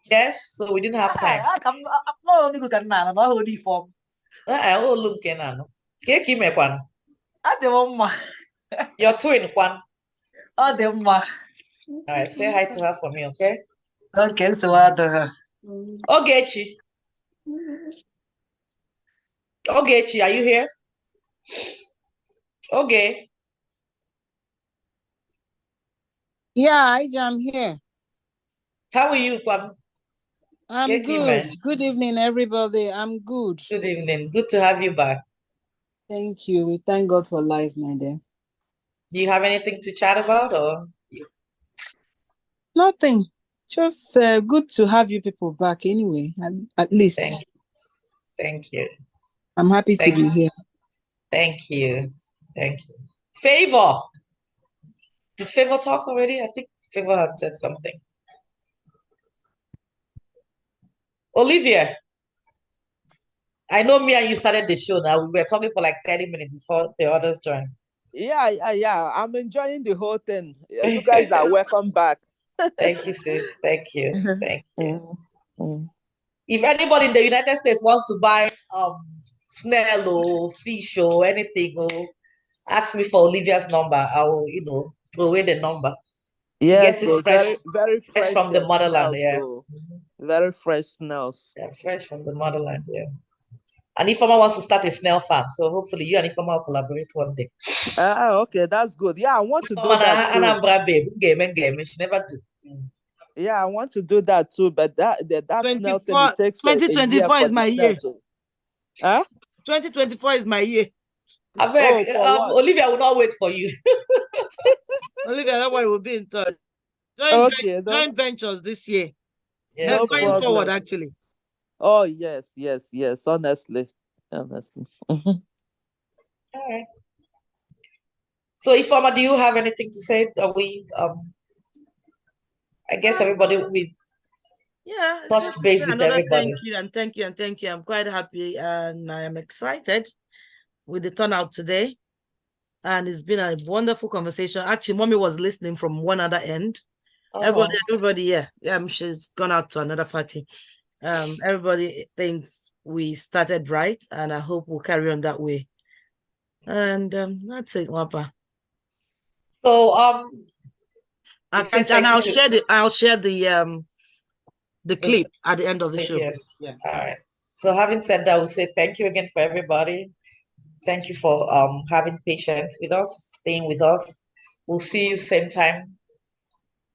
Yes, so we didn't have time. I'm not only good at man, I'm not only form. Oh, look, Kenan. Kwan. Mama. Your twin, Kwan. Mama. All right, say hi to her for me, okay? Okay, so I do her. Ogechi, are you here? Okay. Yeah, I'm here. How are you, Kwan? I'm good. Good evening, everybody. I'm good. Good evening. Good to have you back. Thank you. We thank God for life, my dear. Do you have anything to chat about or? Nothing. Just good to have you people back anyway, at least. Thank you. I'm happy to be here. Thank you. Thank you. Favor. Did Favor talk already? I think Favor had said something. Olivia. I know me and you started the show now. We were talking for like 30 minutes before the others joined. Yeah. I'm enjoying the whole thing. You guys are welcome back. Thank you, sis. Thank you. Thank you. If anybody in the United States wants to buy snail or fish or anything, ask me for Olivia's number. I will, throw away the number. Yes, so very fresh from the motherland. Snails, very fresh snails. Yeah, fresh from the motherland. Yeah. And Ifeoma wants to start a snail farm, so hopefully you and Ifeoma will collaborate one day. Okay, that's good. Yeah, I want to do that too. Anambra babe, game, she never do. Yeah, I want to do that too, but that snail thing, it takes 2024 is my year. Huh? 2024 is my year. I beg, Olivia will not wait for you. Olivia, that one will be in touch. Joint ventures this year. Yes, going forward, actually. Oh, yes. Honestly. All right. So, Ifeoma, do you have anything to say? I guess everybody with touch base with everybody. Thank you. I'm quite happy and I am excited with the turnout today. And it's been a wonderful conversation. Actually, Mommy was listening from one other end. Everybody, yeah. She's gone out to another party. Everybody thinks we started right, and I hope we'll carry on that way. And that's it, Wapa. So I'll share the clip at the end of the show. Yeah. All right. So having said that, we'll say thank you again for everybody. Thank you for having patience with us, staying with us. We'll see you same time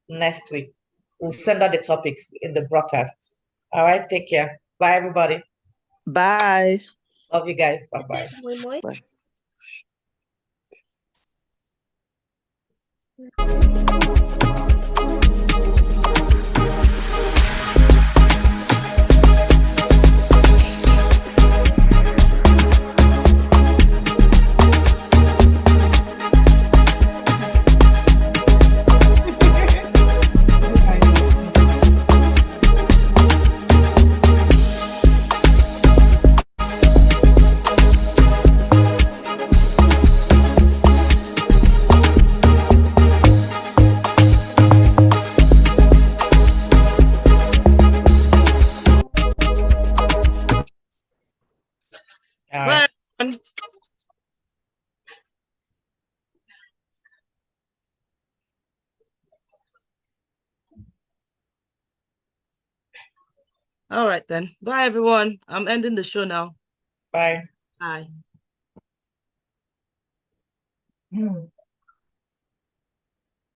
next week. We'll send out the topics in the broadcast. All right. Take care. Bye, everybody. Bye. Love you guys. Bye-bye. All right. All right then. Bye everyone. I'm ending the show now. Bye. Bye.